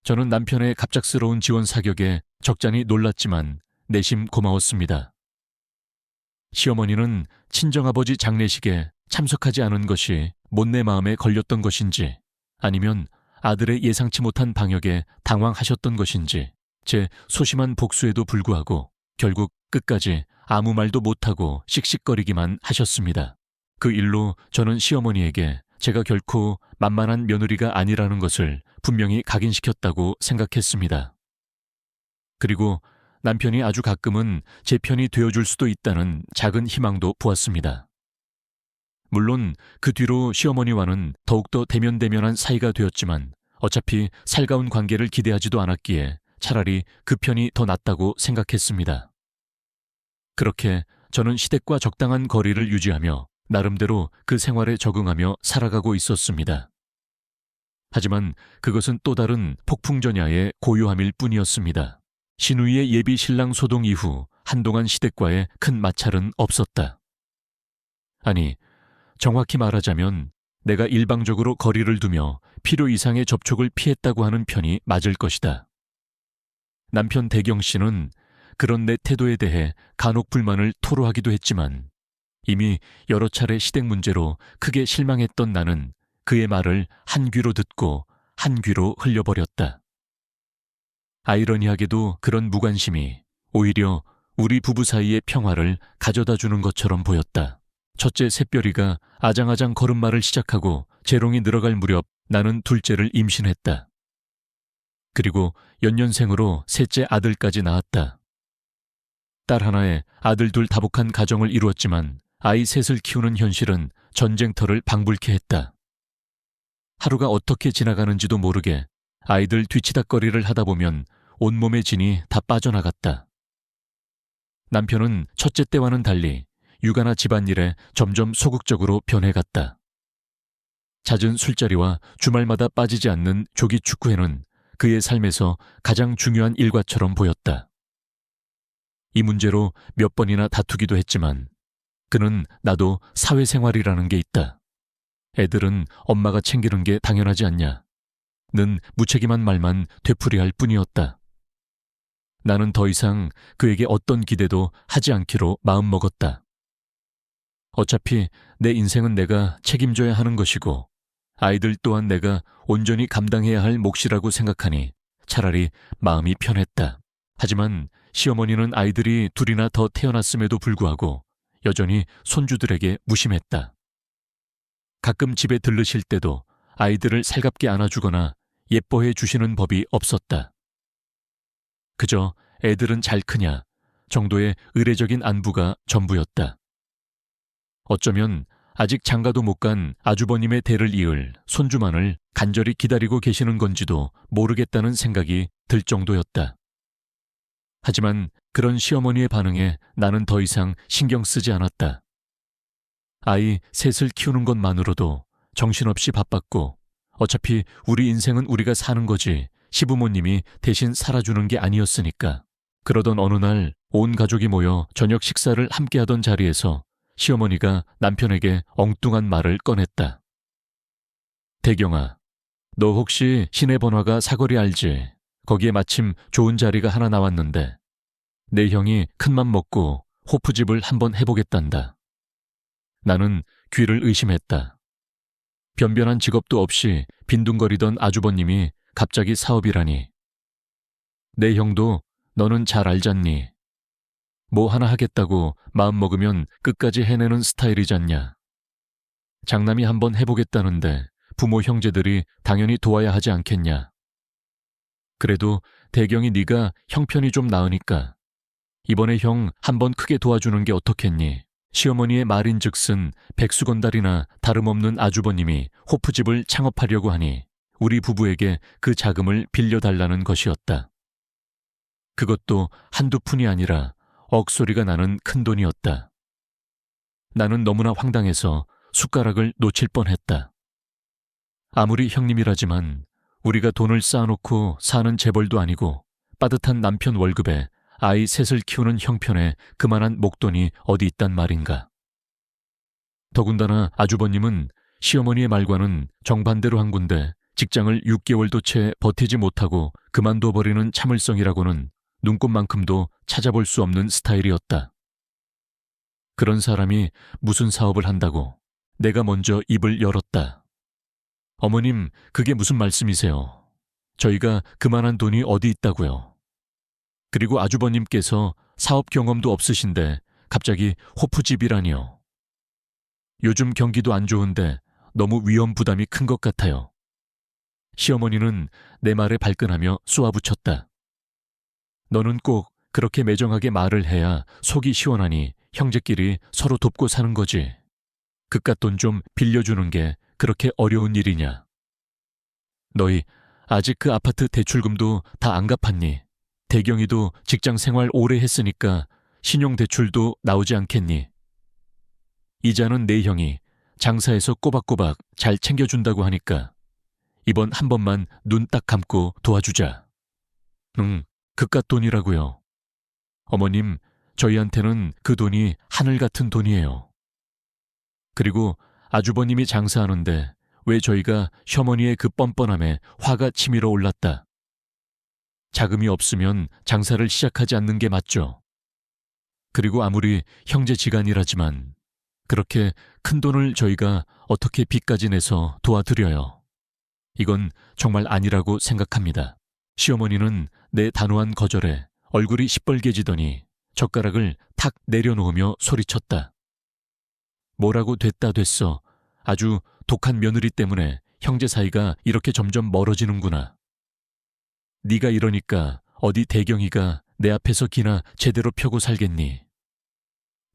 저는 남편의 갑작스러운 지원 사격에 적잖이 놀랐지만 내심 고마웠습니다. 시어머니는 친정아버지 장례식에 참석하지 않은 것이 못내 마음에 걸렸던 것인지 아니면 아들의 예상치 못한 방역에 당황하셨던 것인지 제 소심한 복수에도 불구하고 결국 끝까지 아무 말도 못하고 씩씩거리기만 하셨습니다. 그 일로 저는 시어머니에게 제가 결코 만만한 며느리가 아니라는 것을 분명히 각인시켰다고 생각했습니다. 그리고 남편이 아주 가끔은 제 편이 되어줄 수도 있다는 작은 희망도 보았습니다. 물론 그 뒤로 시어머니와는 더욱더 대면대면한 사이가 되었지만 어차피 살가운 관계를 기대하지도 않았기에 차라리 그 편이 더 낫다고 생각했습니다. 그렇게 저는 시댁과 적당한 거리를 유지하며 나름대로 그 생활에 적응하며 살아가고 있었습니다. 하지만 그것은 또 다른 폭풍전야의 고요함일 뿐이었습니다. 시누이의 예비 신랑 소동 이후 한동안 시댁과의 큰 마찰은 없었다. 아니, 정확히 말하자면 내가 일방적으로 거리를 두며 필요 이상의 접촉을 피했다고 하는 편이 맞을 것이다. 남편 대경 씨는 그런 내 태도에 대해 간혹 불만을 토로하기도 했지만 이미 여러 차례 시댁 문제로 크게 실망했던 나는 그의 말을 한 귀로 듣고 한 귀로 흘려버렸다. 아이러니하게도 그런 무관심이 오히려 우리 부부 사이의 평화를 가져다 주는 것처럼 보였다. 첫째 샛별이가 아장아장 걸음마를 시작하고 재롱이 늘어갈 무렵 나는 둘째를 임신했다. 그리고 연년생으로 셋째 아들까지 낳았다. 딸 하나에 아들 둘 다복한 가정을 이루었지만 아이 셋을 키우는 현실은 전쟁터를 방불케 했다. 하루가 어떻게 지나가는지도 모르게 아이들 뒤치다꺼리를 하다 보면 온몸의 진이 다 빠져나갔다. 남편은 첫째 때와는 달리 육아나 집안일에 점점 소극적으로 변해갔다. 잦은 술자리와 주말마다 빠지지 않는 조기 축구회는 그의 삶에서 가장 중요한 일과처럼 보였다. 이 문제로 몇 번이나 다투기도 했지만 그는 나도 사회생활이라는 게 있다. 애들은 엄마가 챙기는 게 당연하지 않냐. 는 무책임한 말만 되풀이할 뿐이었다. 나는 더 이상 그에게 어떤 기대도 하지 않기로 마음먹었다. 어차피 내 인생은 내가 책임져야 하는 것이고 아이들 또한 내가 온전히 감당해야 할 몫이라고 생각하니 차라리 마음이 편했다. 하지만 시어머니는 아이들이 둘이나 더 태어났음에도 불구하고 여전히 손주들에게 무심했다. 가끔 집에 들르실 때도 아이들을 살갑게 안아주거나 예뻐해 주시는 법이 없었다. 그저 애들은 잘 크냐 정도의 의례적인 안부가 전부였다. 어쩌면 아직 장가도 못 간 아주버님의 대를 이을 손주만을 간절히 기다리고 계시는 건지도 모르겠다는 생각이 들 정도였다. 하지만 그런 시어머니의 반응에 나는 더 이상 신경 쓰지 않았다. 아이 셋을 키우는 것만으로도 정신없이 바빴고 어차피 우리 인생은 우리가 사는 거지 시부모님이 대신 살아주는 게 아니었으니까. 그러던 어느 날 온 가족이 모여 저녁 식사를 함께하던 자리에서 시어머니가 남편에게 엉뚱한 말을 꺼냈다. 대경아, 너 혹시 시내 번화가 사거리 알지? 거기에 마침 좋은 자리가 하나 나왔는데 내 형이 큰맘 먹고 호프집을 한번 해보겠단다. 나는 귀를 의심했다. 변변한 직업도 없이 빈둥거리던 아주버님이 갑자기 사업이라니. 내 형도 너는 잘 알잖니. 뭐 하나 하겠다고 마음먹으면 끝까지 해내는 스타일이잖냐. 장남이 한번 해보겠다는데 부모 형제들이 당연히 도와야 하지 않겠냐. 그래도 대경이 네가 형편이 좀 나으니까 이번에 형 한번 크게 도와주는 게 어떻겠니? 시어머니의 말인즉슨 백수건달이나 다름없는 아주버님이 호프집을 창업하려고 하니 우리 부부에게 그 자금을 빌려달라는 것이었다. 그것도 한두 푼이 아니라 억소리가 나는 큰돈이었다. 나는 너무나 황당해서 숟가락을 놓칠 뻔했다. 아무리 형님이라지만 우리가 돈을 쌓아놓고 사는 재벌도 아니고 빠듯한 남편 월급에 아이 셋을 키우는 형편에 그만한 목돈이 어디 있단 말인가. 더군다나 아주버님은 시어머니의 말과는 정반대로 한 군데 직장을 6개월도 채 버티지 못하고 그만둬버리는 참을성이라고는 눈꼽만큼도 찾아볼 수 없는 스타일이었다. 그런 사람이 무슨 사업을 한다고 내가 먼저 입을 열었다. 어머님, 그게 무슨 말씀이세요? 저희가 그만한 돈이 어디 있다고요? 그리고 아주버님께서 사업 경험도 없으신데 갑자기 호프집이라니요. 요즘 경기도 안 좋은데 너무 위험 부담이 큰 것 같아요. 시어머니는 내 말에 발끈하며 쏘아붙였다. 너는 꼭 그렇게 매정하게 말을 해야 속이 시원하니 형제끼리 서로 돕고 사는 거지. 그깟 돈 좀 빌려주는 게 그렇게 어려운 일이냐. 너희 아직 그 아파트 대출금도 다 안 갚았니? 대경이도 직장 생활 오래 했으니까 신용대출도 나오지 않겠니? 이자는 내 형이 장사해서 꼬박꼬박 잘 챙겨준다고 하니까 이번 한 번만 눈 딱 감고 도와주자. 그깟 돈이라고요. 어머님, 저희한테는 그 돈이 하늘 같은 돈이에요. 그리고 아주버님이 장사하는데 왜 저희가 셔머니의 그 뻔뻔함에 화가 치밀어 올랐다. 자금이 없으면 장사를 시작하지 않는 게 맞죠. 그리고 아무리 형제지간이라지만 그렇게 큰 돈을 저희가 어떻게 빚까지 내서 도와드려요. 이건 정말 아니라고 생각합니다. 시어머니는 내 단호한 거절에 얼굴이 시뻘개지더니 젓가락을 탁 내려놓으며 소리쳤다. 뭐라고 됐다 됐어. 아주 독한 며느리 때문에 형제 사이가 이렇게 점점 멀어지는구나. 네가 이러니까 어디 대경이가 내 앞에서 기나 제대로 펴고 살겠니.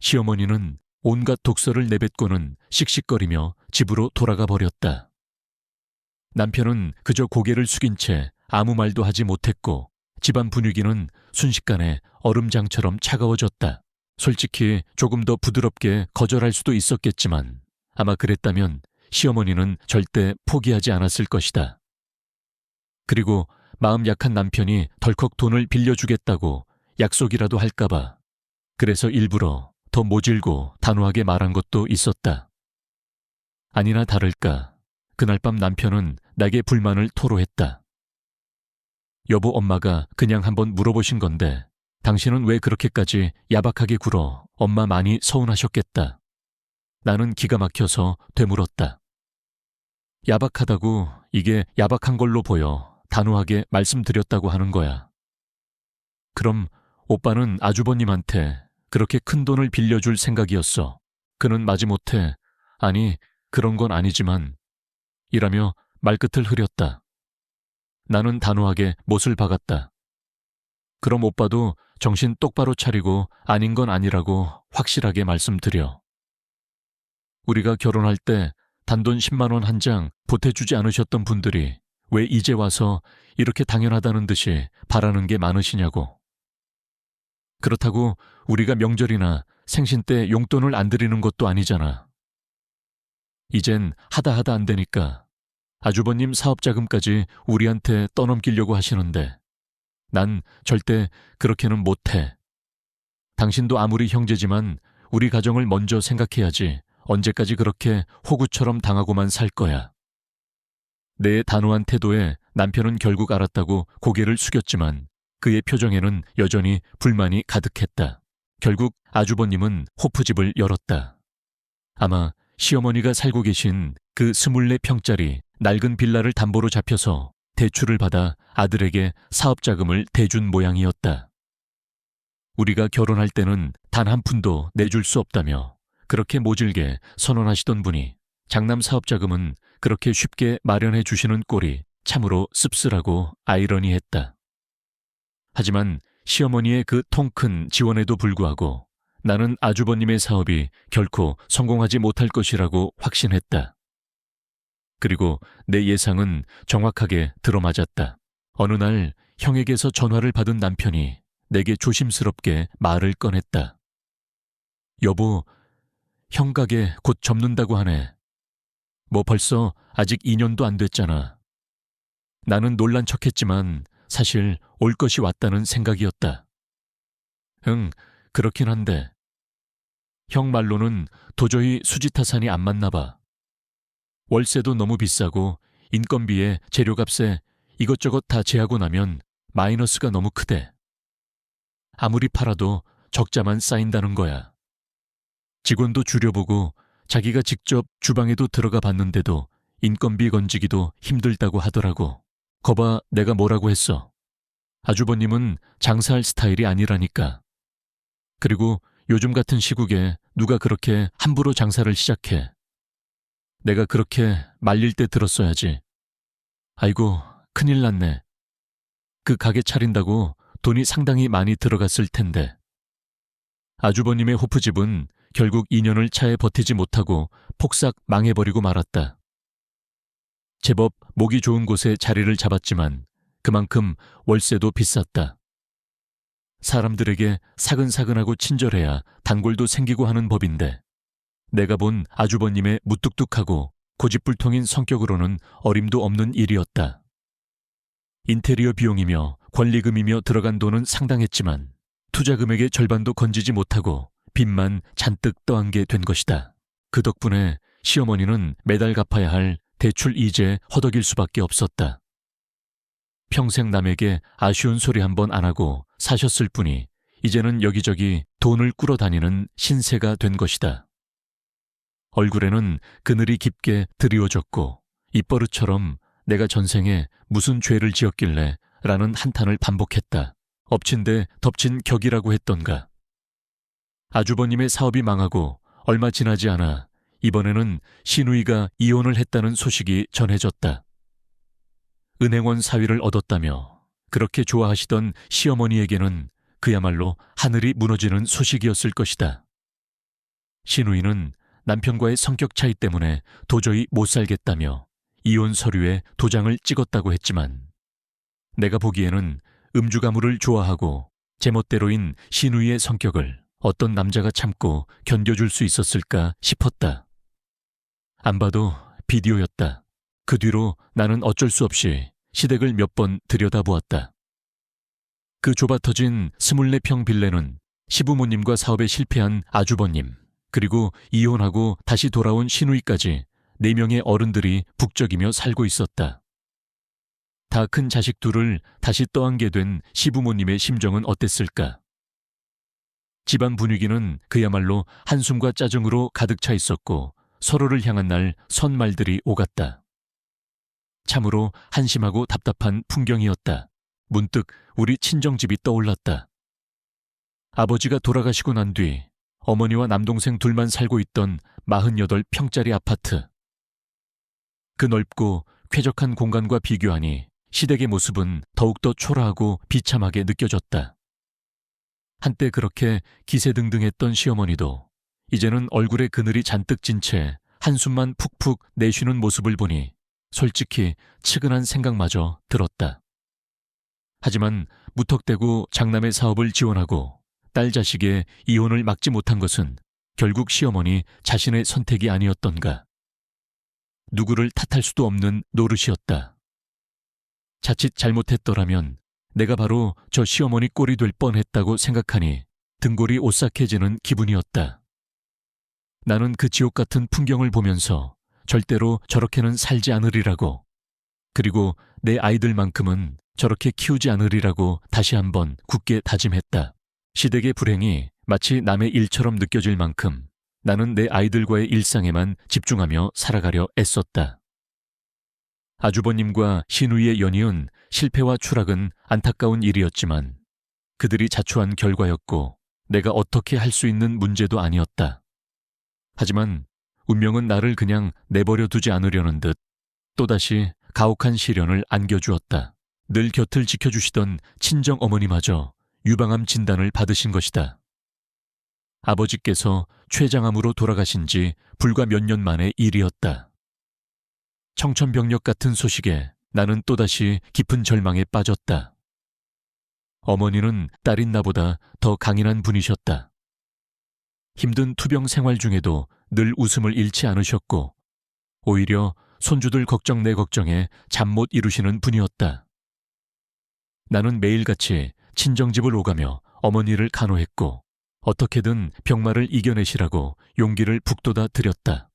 시어머니는 온갖 독설을 내뱉고는 씩씩거리며 집으로 돌아가 버렸다. 남편은 그저 고개를 숙인 채 아무 말도 하지 못했고 집안 분위기는 순식간에 얼음장처럼 차가워졌다. 솔직히 조금 더 부드럽게 거절할 수도 있었겠지만 아마 그랬다면 시어머니는 절대 포기하지 않았을 것이다. 그리고 마음 약한 남편이 덜컥 돈을 빌려주겠다고 약속이라도 할까봐 그래서 일부러 더 모질고 단호하게 말한 것도 있었다. 아니나 다를까 그날 밤 남편은 나에게 불만을 토로했다. 여보, 엄마가 그냥 한번 물어보신 건데 당신은 왜 그렇게까지 야박하게 굴어 엄마 많이 서운하셨겠다. 나는 기가 막혀서 되물었다. 야박하다고 이게 야박한 걸로 보여 단호하게 말씀드렸다고 하는 거야. 그럼 오빠는 아주버님한테 그렇게 큰 돈을 빌려줄 생각이었어. 그는 마지못해 아니 그런 건 아니지만 이라며 말끝을 흐렸다. 나는 단호하게 못을 박았다. 그럼 오빠도 정신 똑바로 차리고 아닌 건 아니라고 확실하게 말씀드려. 우리가 결혼할 때 단돈 10만 원 한 장 보태주지 않으셨던 분들이 왜 이제 와서 이렇게 당연하다는 듯이 바라는 게 많으시냐고. 그렇다고 우리가 명절이나 생신 때 용돈을 안 드리는 것도 아니잖아. 이젠 하다 안 되니까 아주버님 사업자금까지 우리한테 떠넘기려고 하시는데 난 절대 그렇게는 못해. 당신도 아무리 형제지만 우리 가정을 먼저 생각해야지 언제까지 그렇게 호구처럼 당하고만 살 거야. 내 단호한 태도에 남편은 결국 알았다고 고개를 숙였지만 그의 표정에는 여전히 불만이 가득했다. 결국 아주버님은 호프집을 열었다. 아마 시어머니가 살고 계신 그 24평짜리 낡은 빌라를 담보로 잡혀서 대출을 받아 아들에게 사업자금을 대준 모양이었다. 우리가 결혼할 때는 단 한 푼도 내줄 수 없다며 그렇게 모질게 선언하시던 분이 장남 사업자금은 그렇게 쉽게 마련해 주시는 꼴이 참으로 씁쓸하고 아이러니했다. 하지만 시어머니의 그 통 큰 지원에도 불구하고 나는 아주버님의 사업이 결코 성공하지 못할 것이라고 확신했다. 그리고 내 예상은 정확하게 들어맞았다. 어느 날 형에게서 전화를 받은 남편이 내게 조심스럽게 말을 꺼냈다. 여보, 형 가게 곧 접는다고 하네. 뭐 벌써 아직 2년도 안 됐잖아. 나는 놀란 척했지만 사실 올 것이 왔다는 생각이었다. 응, 그렇긴 한데 형 말로는 도저히 수지타산이 안 맞나 봐. 월세도 너무 비싸고 인건비에 재료값에 이것저것 다 제하고 나면 마이너스가 너무 크대. 아무리 팔아도 적자만 쌓인다는 거야. 직원도 줄여보고 자기가 직접 주방에도 들어가 봤는데도 인건비 건지기도 힘들다고 하더라고. 거봐, 내가 뭐라고 했어. 아주버님은 장사할 스타일이 아니라니까. 그리고 요즘 같은 시국에 누가 그렇게 함부로 장사를 시작해. 내가 그렇게 말릴 때 들었어야지. 아이고, 큰일 났네. 그 가게 차린다고 돈이 상당히 많이 들어갔을 텐데. 아주버님의 호프집은 결국 2년을 차에 버티지 못하고 폭삭 망해버리고 말았다. 제법 목이 좋은 곳에 자리를 잡았지만 그만큼 월세도 비쌌다. 사람들에게 사근사근하고 친절해야 단골도 생기고 하는 법인데 내가 본 아주버님의 무뚝뚝하고 고집불통인 성격으로는 어림도 없는 일이었다. 인테리어 비용이며 권리금이며 들어간 돈은 상당했지만 투자 금액의 절반도 건지지 못하고 빚만 잔뜩 떠안게 된 것이다. 그 덕분에 시어머니는 매달 갚아야 할 대출 이자에 허덕일 수밖에 없었다. 평생 남에게 아쉬운 소리 한 번 안 하고 사셨을 뿐이 이제는 여기저기 돈을 꾸러 다니는 신세가 된 것이다. 얼굴에는 그늘이 깊게 드리워졌고 입버릇처럼 내가 전생에 무슨 죄를 지었길래 라는 한탄을 반복했다. 엎친 데 덮친 격이라고 했던가. 아주버님의 사업이 망하고 얼마 지나지 않아 이번에는 시누이가 이혼을 했다는 소식이 전해졌다. 은행원 사위를 얻었다며 그렇게 좋아하시던 시어머니에게는 그야말로 하늘이 무너지는 소식이었을 것이다. 시누이는 남편과의 성격 차이 때문에 도저히 못 살겠다며 이혼 서류에 도장을 찍었다고 했지만 내가 보기에는 음주가무를 좋아하고 제멋대로인 시누이의 성격을 어떤 남자가 참고 견뎌줄 수 있었을까 싶었다. 안 봐도 비디오였다. 그 뒤로 나는 어쩔 수 없이 시댁을 몇 번 들여다보았다. 그 좁아터진 24평 빌레는 시부모님과 사업에 실패한 아주버님, 그리고 이혼하고 다시 돌아온 시누이까지 4명의 어른들이 북적이며 살고 있었다. 다 큰 자식 둘을 다시 떠안게 된 시부모님의 심정은 어땠을까? 집안 분위기는 그야말로 한숨과 짜증으로 가득 차 있었고 서로를 향한 날 선말들이 오갔다. 참으로 한심하고 답답한 풍경이었다. 문득 우리 친정집이 떠올랐다. 아버지가 돌아가시고 난 뒤 어머니와 남동생 둘만 살고 있던 48평짜리 아파트. 그 넓고 쾌적한 공간과 비교하니 시댁의 모습은 더욱더 초라하고 비참하게 느껴졌다. 한때 그렇게 기세등등했던 시어머니도 이제는 얼굴에 그늘이 잔뜩 진 채 한숨만 푹푹 내쉬는 모습을 보니 솔직히 측은한 생각마저 들었다. 하지만 무턱대고 장남의 사업을 지원하고 딸 자식의 이혼을 막지 못한 것은 결국 시어머니 자신의 선택이 아니었던가. 누구를 탓할 수도 없는 노릇이었다. 자칫 잘못했더라면 내가 바로 저 시어머니 꼴이 될 뻔했다고 생각하니 등골이 오싹해지는 기분이었다. 나는 그 지옥 같은 풍경을 보면서 절대로 저렇게는 살지 않으리라고, 그리고 내 아이들만큼은 저렇게 키우지 않으리라고 다시 한번 굳게 다짐했다. 시댁의 불행이 마치 남의 일처럼 느껴질 만큼 나는 내 아이들과의 일상에만 집중하며 살아가려 애썼다. 아주버님과 시누이의 연이은 실패와 추락은 안타까운 일이었지만 그들이 자초한 결과였고 내가 어떻게 할 수 있는 문제도 아니었다. 하지만 운명은 나를 그냥 내버려 두지 않으려는 듯 또다시 가혹한 시련을 안겨주었다. 늘 곁을 지켜주시던 친정 어머니마저 유방암 진단을 받으신 것이다. 아버지께서 췌장암으로 돌아가신 지 불과 몇 년 만의 일이었다. 청천벽력 같은 소식에 나는 또다시 깊은 절망에 빠졌다. 어머니는 딸인 나보다 더 강인한 분이셨다. 힘든 투병 생활 중에도 늘 웃음을 잃지 않으셨고 오히려 손주들 걱정 내 걱정에 잠 못 이루시는 분이었다. 나는 매일같이 친정집을 오가며 어머니를 간호했고 어떻게든 병마를 이겨내시라고 용기를 북돋아 드렸다.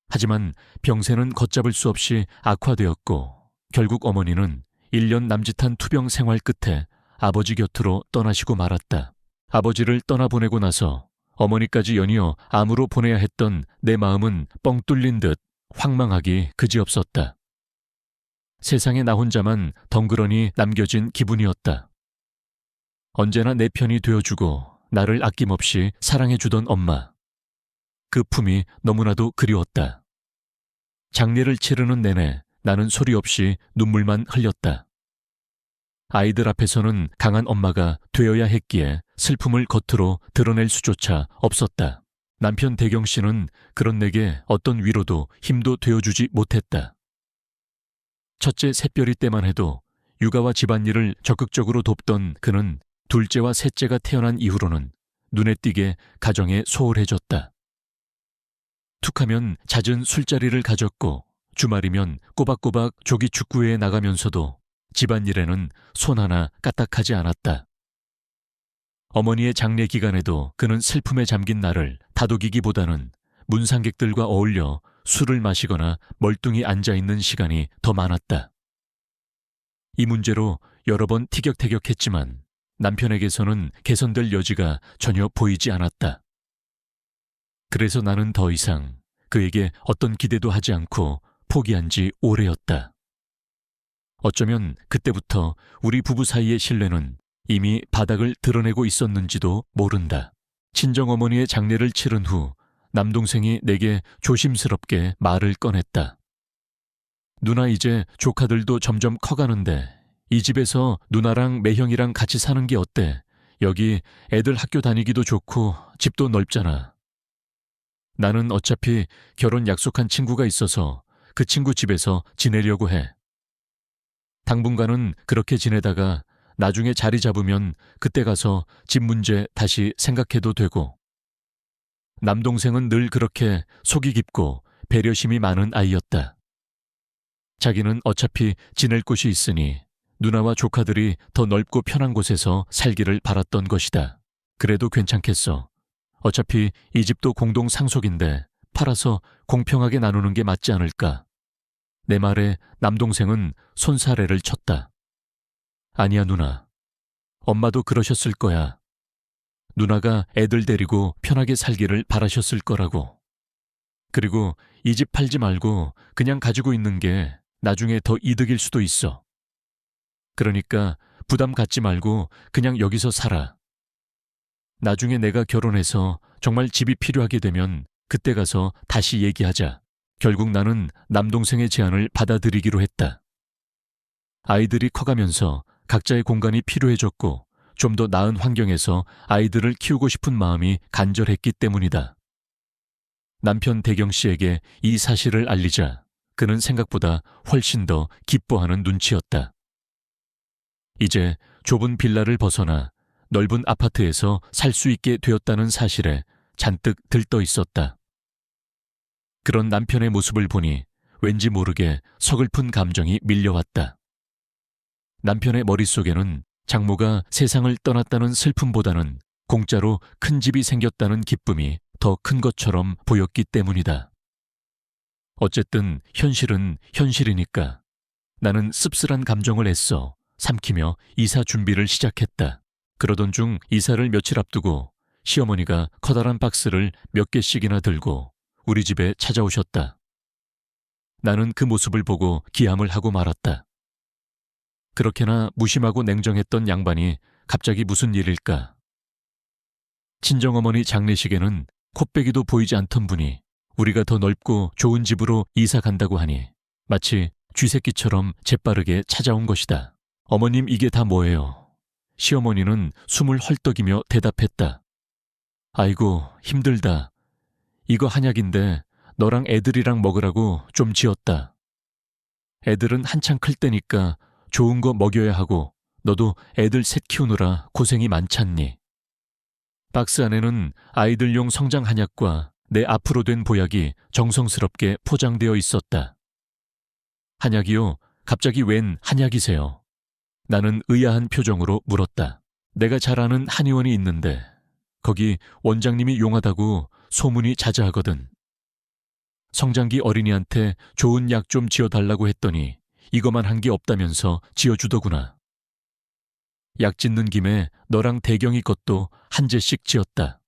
하지만 병세는 걷잡을 수 없이 악화되었고 결국 어머니는 1년 남짓한 투병 생활 끝에 아버지 곁으로 떠나시고 말았다. 아버지를 떠나보내고 나서 어머니까지 연이어 암으로 보내야 했던 내 마음은 뻥 뚫린 듯 황망하기 그지없었다. 세상에 나 혼자만 덩그러니 남겨진 기분이었다. 언제나 내 편이 되어주고 나를 아낌없이 사랑해주던 엄마. 그 품이 너무나도 그리웠다. 장례를 치르는 내내 나는 소리 없이 눈물만 흘렸다. 아이들 앞에서는 강한 엄마가 되어야 했기에 슬픔을 겉으로 드러낼 수조차 없었다. 남편 대경 씨는 그런 내게 어떤 위로도 힘도 되어주지 못했다. 첫째 샛별이 때만 해도 육아와 집안일을 적극적으로 돕던 그는 둘째와 셋째가 태어난 이후로는 눈에 띄게 가정에 소홀해졌다. 툭하면 잦은 술자리를 가졌고 주말이면 꼬박꼬박 조기 축구회에 나가면서도 집안일에는 손 하나 까딱하지 않았다. 어머니의 장례 기간에도 그는 슬픔에 잠긴 나를 다독이기보다는 문상객들과 어울려 술을 마시거나 멀뚱히 앉아있는 시간이 더 많았다. 이 문제로 여러 번 티격태격했지만 남편에게서는 개선될 여지가 전혀 보이지 않았다. 그래서 나는 더 이상 그에게 어떤 기대도 하지 않고 포기한 지 오래였다. 어쩌면 그때부터 우리 부부 사이의 신뢰는 이미 바닥을 드러내고 있었는지도 모른다. 친정어머니의 장례를 치른 후 남동생이 내게 조심스럽게 말을 꺼냈다. 누나 이제 조카들도 점점 커가는데 이 집에서 누나랑 매형이랑 같이 사는 게 어때? 여기 애들 학교 다니기도 좋고 집도 넓잖아. 나는 어차피 결혼 약속한 친구가 있어서 그 친구 집에서 지내려고 해. 당분간은 그렇게 지내다가 나중에 자리 잡으면 그때 가서 집 문제 다시 생각해도 되고. 남동생은 늘 그렇게 속이 깊고 배려심이 많은 아이였다. 자기는 어차피 지낼 곳이 있으니 누나와 조카들이 더 넓고 편한 곳에서 살기를 바랐던 것이다. 그래도 괜찮겠어. 어차피 이 집도 공동 상속인데 팔아서 공평하게 나누는 게 맞지 않을까. 내 말에 남동생은 손사래를 쳤다. 아니야 누나. 엄마도 그러셨을 거야. 누나가 애들 데리고 편하게 살기를 바라셨을 거라고. 그리고 이 집 팔지 말고 그냥 가지고 있는 게 나중에 더 이득일 수도 있어. 그러니까 부담 갖지 말고 그냥 여기서 살아. 나중에 내가 결혼해서 정말 집이 필요하게 되면 그때 가서 다시 얘기하자. 결국 나는 남동생의 제안을 받아들이기로 했다. 아이들이 커가면서 각자의 공간이 필요해졌고 좀 더 나은 환경에서 아이들을 키우고 싶은 마음이 간절했기 때문이다. 남편 대경 씨에게 이 사실을 알리자 그는 생각보다 훨씬 더 기뻐하는 눈치였다. 이제 좁은 빌라를 벗어나 넓은 아파트에서 살 수 있게 되었다는 사실에 잔뜩 들떠 있었다. 그런 남편의 모습을 보니 왠지 모르게 서글픈 감정이 밀려왔다. 남편의 머릿속에는 장모가 세상을 떠났다는 슬픔보다는 공짜로 큰 집이 생겼다는 기쁨이 더 큰 것처럼 보였기 때문이다. 어쨌든 현실은 현실이니까 나는 씁쓸한 감정을 애써 삼키며 이사 준비를 시작했다. 그러던 중 이사를 며칠 앞두고 시어머니가 커다란 박스를 몇 개씩이나 들고 우리 집에 찾아오셨다. 나는 그 모습을 보고 기함을 하고 말았다. 그렇게나 무심하고 냉정했던 양반이 갑자기 무슨 일일까? 친정어머니 장례식에는 코빼기도 보이지 않던 분이 우리가 더 넓고 좋은 집으로 이사 간다고 하니 마치 쥐새끼처럼 재빠르게 찾아온 것이다. 어머님, 이게 다 뭐예요? 시어머니는 숨을 헐떡이며 대답했다. 아이고, 힘들다. 이거 한약인데 너랑 애들이랑 먹으라고 좀 지었다. 애들은 한창 클 때니까 좋은 거 먹여야 하고 너도 애들 셋 키우느라 고생이 많잖니. 박스 안에는 아이들용 성장 한약과 내 앞으로 된 보약이 정성스럽게 포장되어 있었다. 한약이요? 갑자기 웬 한약이세요? 나는 의아한 표정으로 물었다. 내가 잘 아는 한의원이 있는데 거기 원장님이 용하다고 소문이 자자하거든. 성장기 어린이한테 좋은 약 좀 지어달라고 했더니 이거만 한 게 없다면서 지어주더구나. 약 짓는 김에 너랑 대경이 것도 한 제씩 지었다.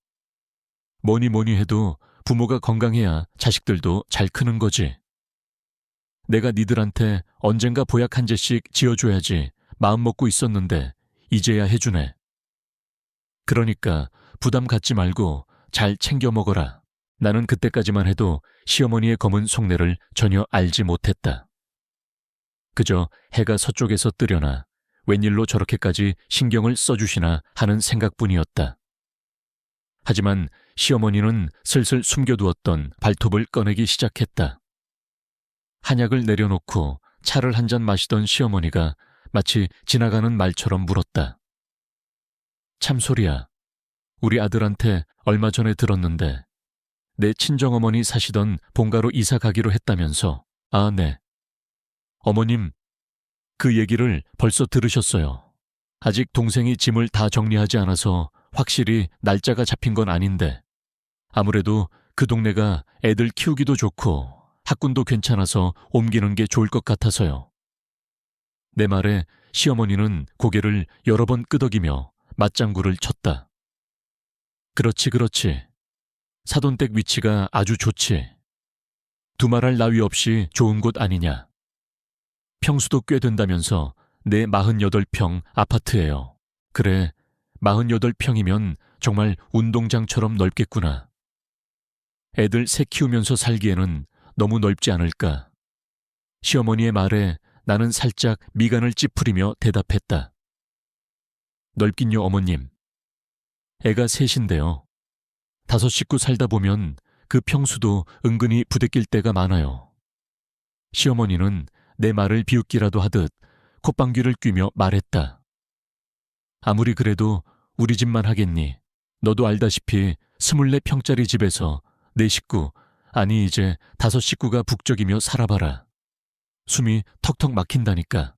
뭐니 해도 부모가 건강해야 자식들도 잘 크는 거지. 내가 니들한테 언젠가 보약 한 제씩 지어줘야지 마음 먹고 있었는데 이제야 해주네. 그러니까 부담 갖지 말고 잘 챙겨 먹어라. 나는 그때까지만 해도 시어머니의 검은 속내를 전혀 알지 못했다. 그저 해가 서쪽에서 뜨려나 웬일로 저렇게까지 신경을 써주시나 하는 생각뿐이었다. 하지만 시어머니는 슬슬 숨겨두었던 발톱을 꺼내기 시작했다. 한약을 내려놓고 차를 한 잔 마시던 시어머니가 마치 지나가는 말처럼 물었다. 참소리야. 우리 아들한테 얼마 전에 들었는데 내 친정어머니 사시던 본가로 이사 가기로 했다면서. 아, 네. 어머님, 그 얘기를 벌써 들으셨어요. 아직 동생이 짐을 다 정리하지 않아서 확실히 날짜가 잡힌 건 아닌데 아무래도 그 동네가 애들 키우기도 좋고 학군도 괜찮아서 옮기는 게 좋을 것 같아서요. 내 말에 시어머니는 고개를 여러 번 끄덕이며 맞장구를 쳤다. 그렇지. 사돈댁 위치가 아주 좋지. 두말할 나위 없이 좋은 곳 아니냐. 평수도 꽤 된다면서 내 48평 아파트예요. 그래, 48평이면 정말 운동장처럼 넓겠구나. 애들 새 키우면서 살기에는 너무 넓지 않을까. 시어머니의 말에 나는 살짝 미간을 찌푸리며 대답했다. 넓긴요, 어머님. 애가 셋인데요. 5 식구 살다 보면 그 평수도 은근히 부대낄 때가 많아요. 시어머니는 내 말을 비웃기라도 하듯 콧방귀를 뀌며 말했다. 아무리 그래도 우리 집만 하겠니. 너도 알다시피 24평짜리 집에서 4식구, 아니 이제 5식구가 북적이며 살아봐라. 숨이 턱턱 막힌다니까.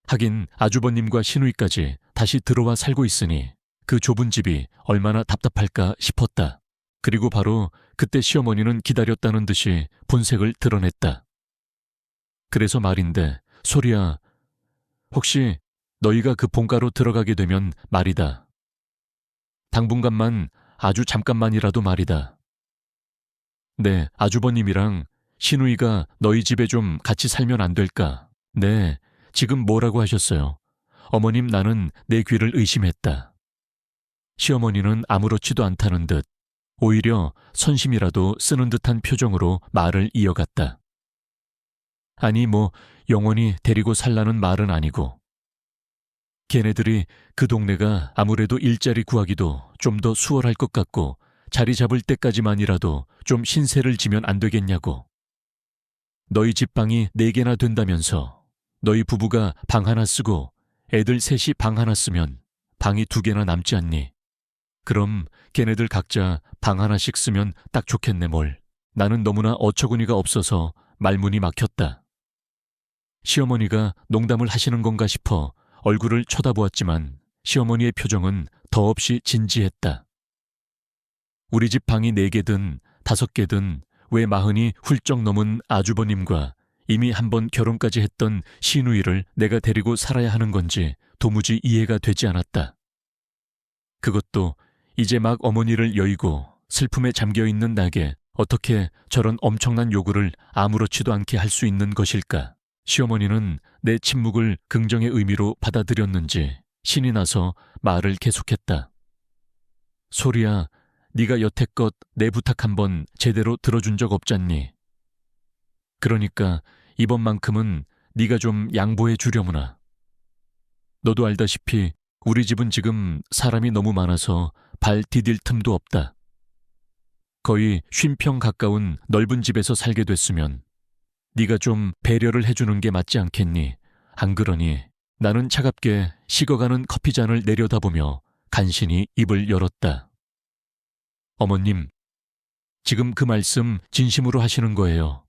하긴 아주버님과 시누이까지 다시 들어와 살고 있으니 그 좁은 집이 얼마나 답답할까 싶었다. 그리고 바로 그때 시어머니는 기다렸다는 듯이 본색을 드러냈다. 그래서 말인데, 소리야, 혹시 너희가 그 본가로 들어가게 되면 말이다. 당분간만, 아주 잠깐만이라도 말이다. 네, 아주버님이랑 시누이가 너희 집에 좀 같이 살면 안 될까? 네, 지금 뭐라고 하셨어요? 어머님, 나는 내 귀를 의심했다. 시어머니는 아무렇지도 않다는 듯 오히려 선심이라도 쓰는 듯한 표정으로 말을 이어갔다. 아니 영원히 데리고 살라는 말은 아니고 걔네들이 그 동네가 아무래도 일자리 구하기도 좀 더 수월할 것 같고 자리 잡을 때까지만이라도 좀 신세를 지면 안 되겠냐고. 너희 집 방이 4개나 된다면서 너희 부부가 방 하나 쓰고 애들 셋이 방 하나 쓰면 방이 2개나 남지 않니? 그럼 걔네들 각자 방 하나씩 쓰면 딱 좋겠네 뭘. 나는 너무나 어처구니가 없어서 말문이 막혔다. 시어머니가 농담을 하시는 건가 싶어 얼굴을 쳐다보았지만 시어머니의 표정은 더없이 진지했다. 우리 집 방이 4개든 5개든 왜 40이 훌쩍 넘은 아주버님과 이미 한번 결혼까지 했던 시누이를 내가 데리고 살아야 하는 건지 도무지 이해가 되지 않았다. 그것도 이제 막 어머니를 여의고 슬픔에 잠겨있는 나게 어떻게 저런 엄청난 요구를 아무렇지도 않게 할 수 있는 것일까. 시어머니는 내 침묵을 긍정의 의미로 받아들였는지 신이 나서 말을 계속했다. 소리야, 네가 여태껏 내 부탁 한번 제대로 들어준 적 없잖니. 그러니까 이번만큼은 네가 좀 양보해 주려무나. 너도 알다시피 우리 집은 지금 사람이 너무 많아서 발 디딜 틈도 없다. 거의 50평 가까운 넓은 집에서 살게 됐으면 네가 좀 배려를 해주는 게 맞지 않겠니? 안 그러니? 나는 차갑게 식어가는 커피잔을 내려다보며 간신히 입을 열었다. 어머님, 지금 그 말씀 진심으로 하시는 거예요.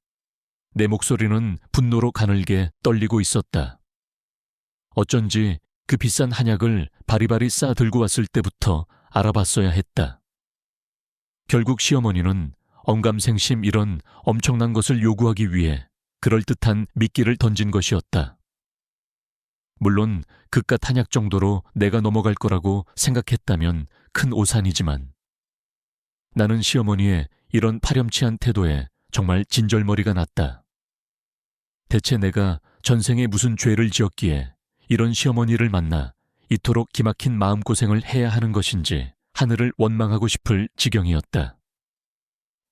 내 목소리는 분노로 가늘게 떨리고 있었다. 어쩐지 그 비싼 한약을 바리바리 싸 들고 왔을 때부터 알아봤어야 했다. 결국 시어머니는 언감생심 이런 엄청난 것을 요구하기 위해 그럴듯한 미끼를 던진 것이었다. 물론 그깟 한약 정도로 내가 넘어갈 거라고 생각했다면 큰 오산이지만 나는 시어머니의 이런 파렴치한 태도에 정말 진절머리가 났다. 대체 내가 전생에 무슨 죄를 지었기에 이런 시어머니를 만나 이토록 기막힌 마음고생을 해야 하는 것인지 하늘을 원망하고 싶을 지경이었다.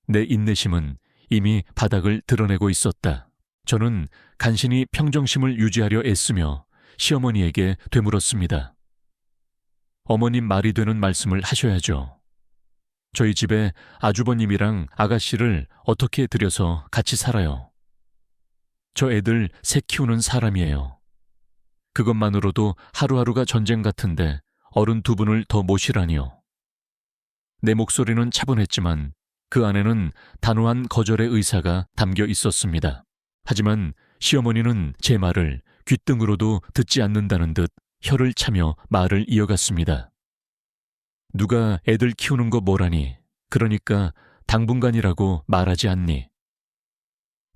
내 인내심은 이미 바닥을 드러내고 있었다. 저는 간신히 평정심을 유지하려 애쓰며 시어머니에게 되물었습니다. 어머님 말이 되는 말씀을 하셔야죠. 저희 집에 아주버님이랑 아가씨를 어떻게 들여서 같이 살아요. 저 애들 셋 키우는 사람이에요. 그것만으로도 하루하루가 전쟁 같은데 어른 두 분을 더 모시라니요. 내 목소리는 차분했지만 그 안에는 단호한 거절의 의사가 담겨 있었습니다. 하지만 시어머니는 제 말을 귓등으로도 듣지 않는다는 듯 혀를 차며 말을 이어갔습니다. 누가 애들 키우는 거 뭐라니? 그러니까 당분간이라고 말하지 않니?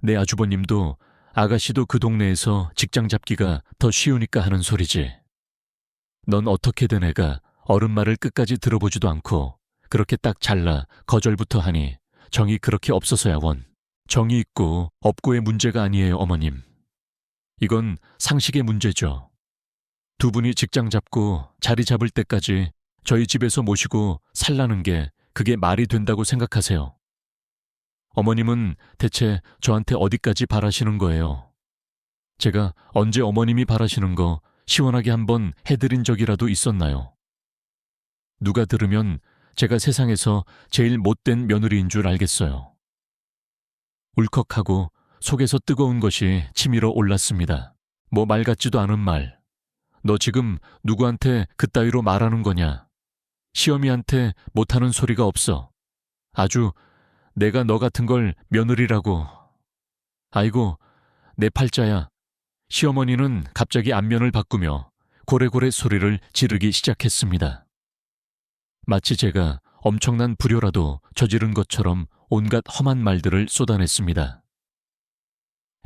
내 아주버님도 아가씨도 그 동네에서 직장 잡기가 더 쉬우니까 하는 소리지. 넌 어떻게 된 애가 어른 말을 끝까지 들어보지도 않고 그렇게 딱 잘라 거절부터 하니 정이 그렇게 없어서야 원. 정이 있고 없고의 문제가 아니에요, 어머님. 이건 상식의 문제죠. 두 분이 직장 잡고 자리 잡을 때까지 저희 집에서 모시고 살라는 게 그게 말이 된다고 생각하세요. 어머님은 대체 저한테 어디까지 바라시는 거예요? 제가 언제 어머님이 바라시는 거 시원하게 한번 해드린 적이라도 있었나요? 누가 들으면 제가 세상에서 제일 못된 며느리인 줄 알겠어요. 울컥하고 속에서 뜨거운 것이 치밀어 올랐습니다. 뭐 말 같지도 않은 말. 너 지금 누구한테 그따위로 말하는 거냐? 시어미한테 못하는 소리가 없어. 아주 내가 너 같은 걸 며느리라고. 아이고, 내 팔자야. 시어머니는 갑자기 안면을 바꾸며 고래고래 소리를 지르기 시작했습니다. 마치 제가 엄청난 불효라도 저지른 것처럼 온갖 험한 말들을 쏟아냈습니다.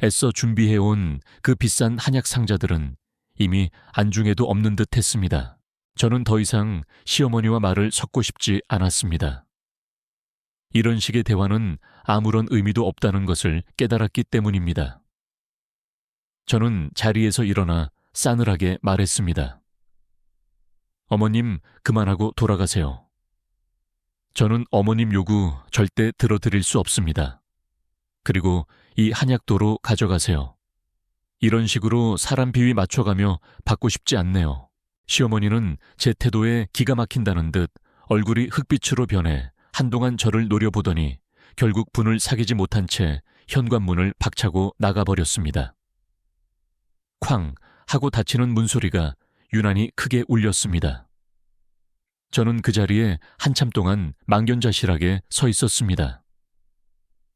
애써 준비해온 그 비싼 한약 상자들은 이미 안중에도 없는 듯 했습니다. 저는 더 이상 시어머니와 말을 섞고 싶지 않았습니다. 이런 식의 대화는 아무런 의미도 없다는 것을 깨달았기 때문입니다. 저는 자리에서 일어나 싸늘하게 말했습니다. 어머님, 그만하고 돌아가세요. 저는 어머님 요구 절대 들어드릴 수 없습니다. 그리고 이 한약도로 가져가세요. 이런 식으로 사람 비위 맞춰가며 받고 싶지 않네요. 시어머니는 제 태도에 기가 막힌다는 듯 얼굴이 흑빛으로 변해 한동안 저를 노려보더니 결국 분을 사귀지 못한 채 현관문을 박차고 나가버렸습니다. 쾅 하고 닫히는 문소리가 유난히 크게 울렸습니다. 저는 그 자리에 한참 동안 망견자실하게 서 있었습니다.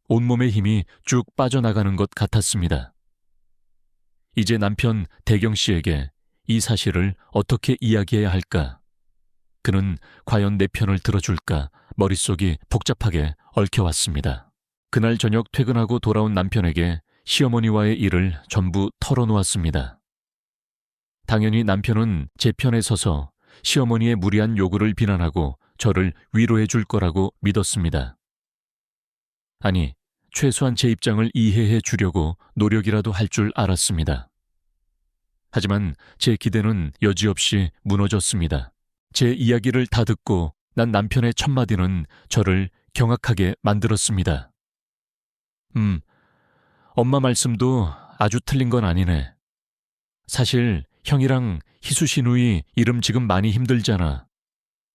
온몸의 힘이 쭉 빠져나가는 것 같았습니다. 이제 남편 대경 씨에게 이 사실을 어떻게 이야기해야 할까? 그는 과연 내 편을 들어줄까? 머릿속이 복잡하게 얽혀왔습니다. 그날 저녁 퇴근하고 돌아온 남편에게 시어머니와의 일을 전부 털어놓았습니다. 당연히 남편은 제 편에 서서 시어머니의 무리한 요구를 비난하고 저를 위로해 줄 거라고 믿었습니다. 아니, 최소한 제 입장을 이해해 주려고 노력이라도 할 줄 알았습니다. 하지만 제 기대는 여지없이 무너졌습니다. 제 이야기를 다 듣고 난 남편의 첫마디는 저를 경악하게 만들었습니다. 엄마 말씀도 아주 틀린 건 아니네. 사실 형이랑 희수 씨 누이 이름 지금 많이 힘들잖아.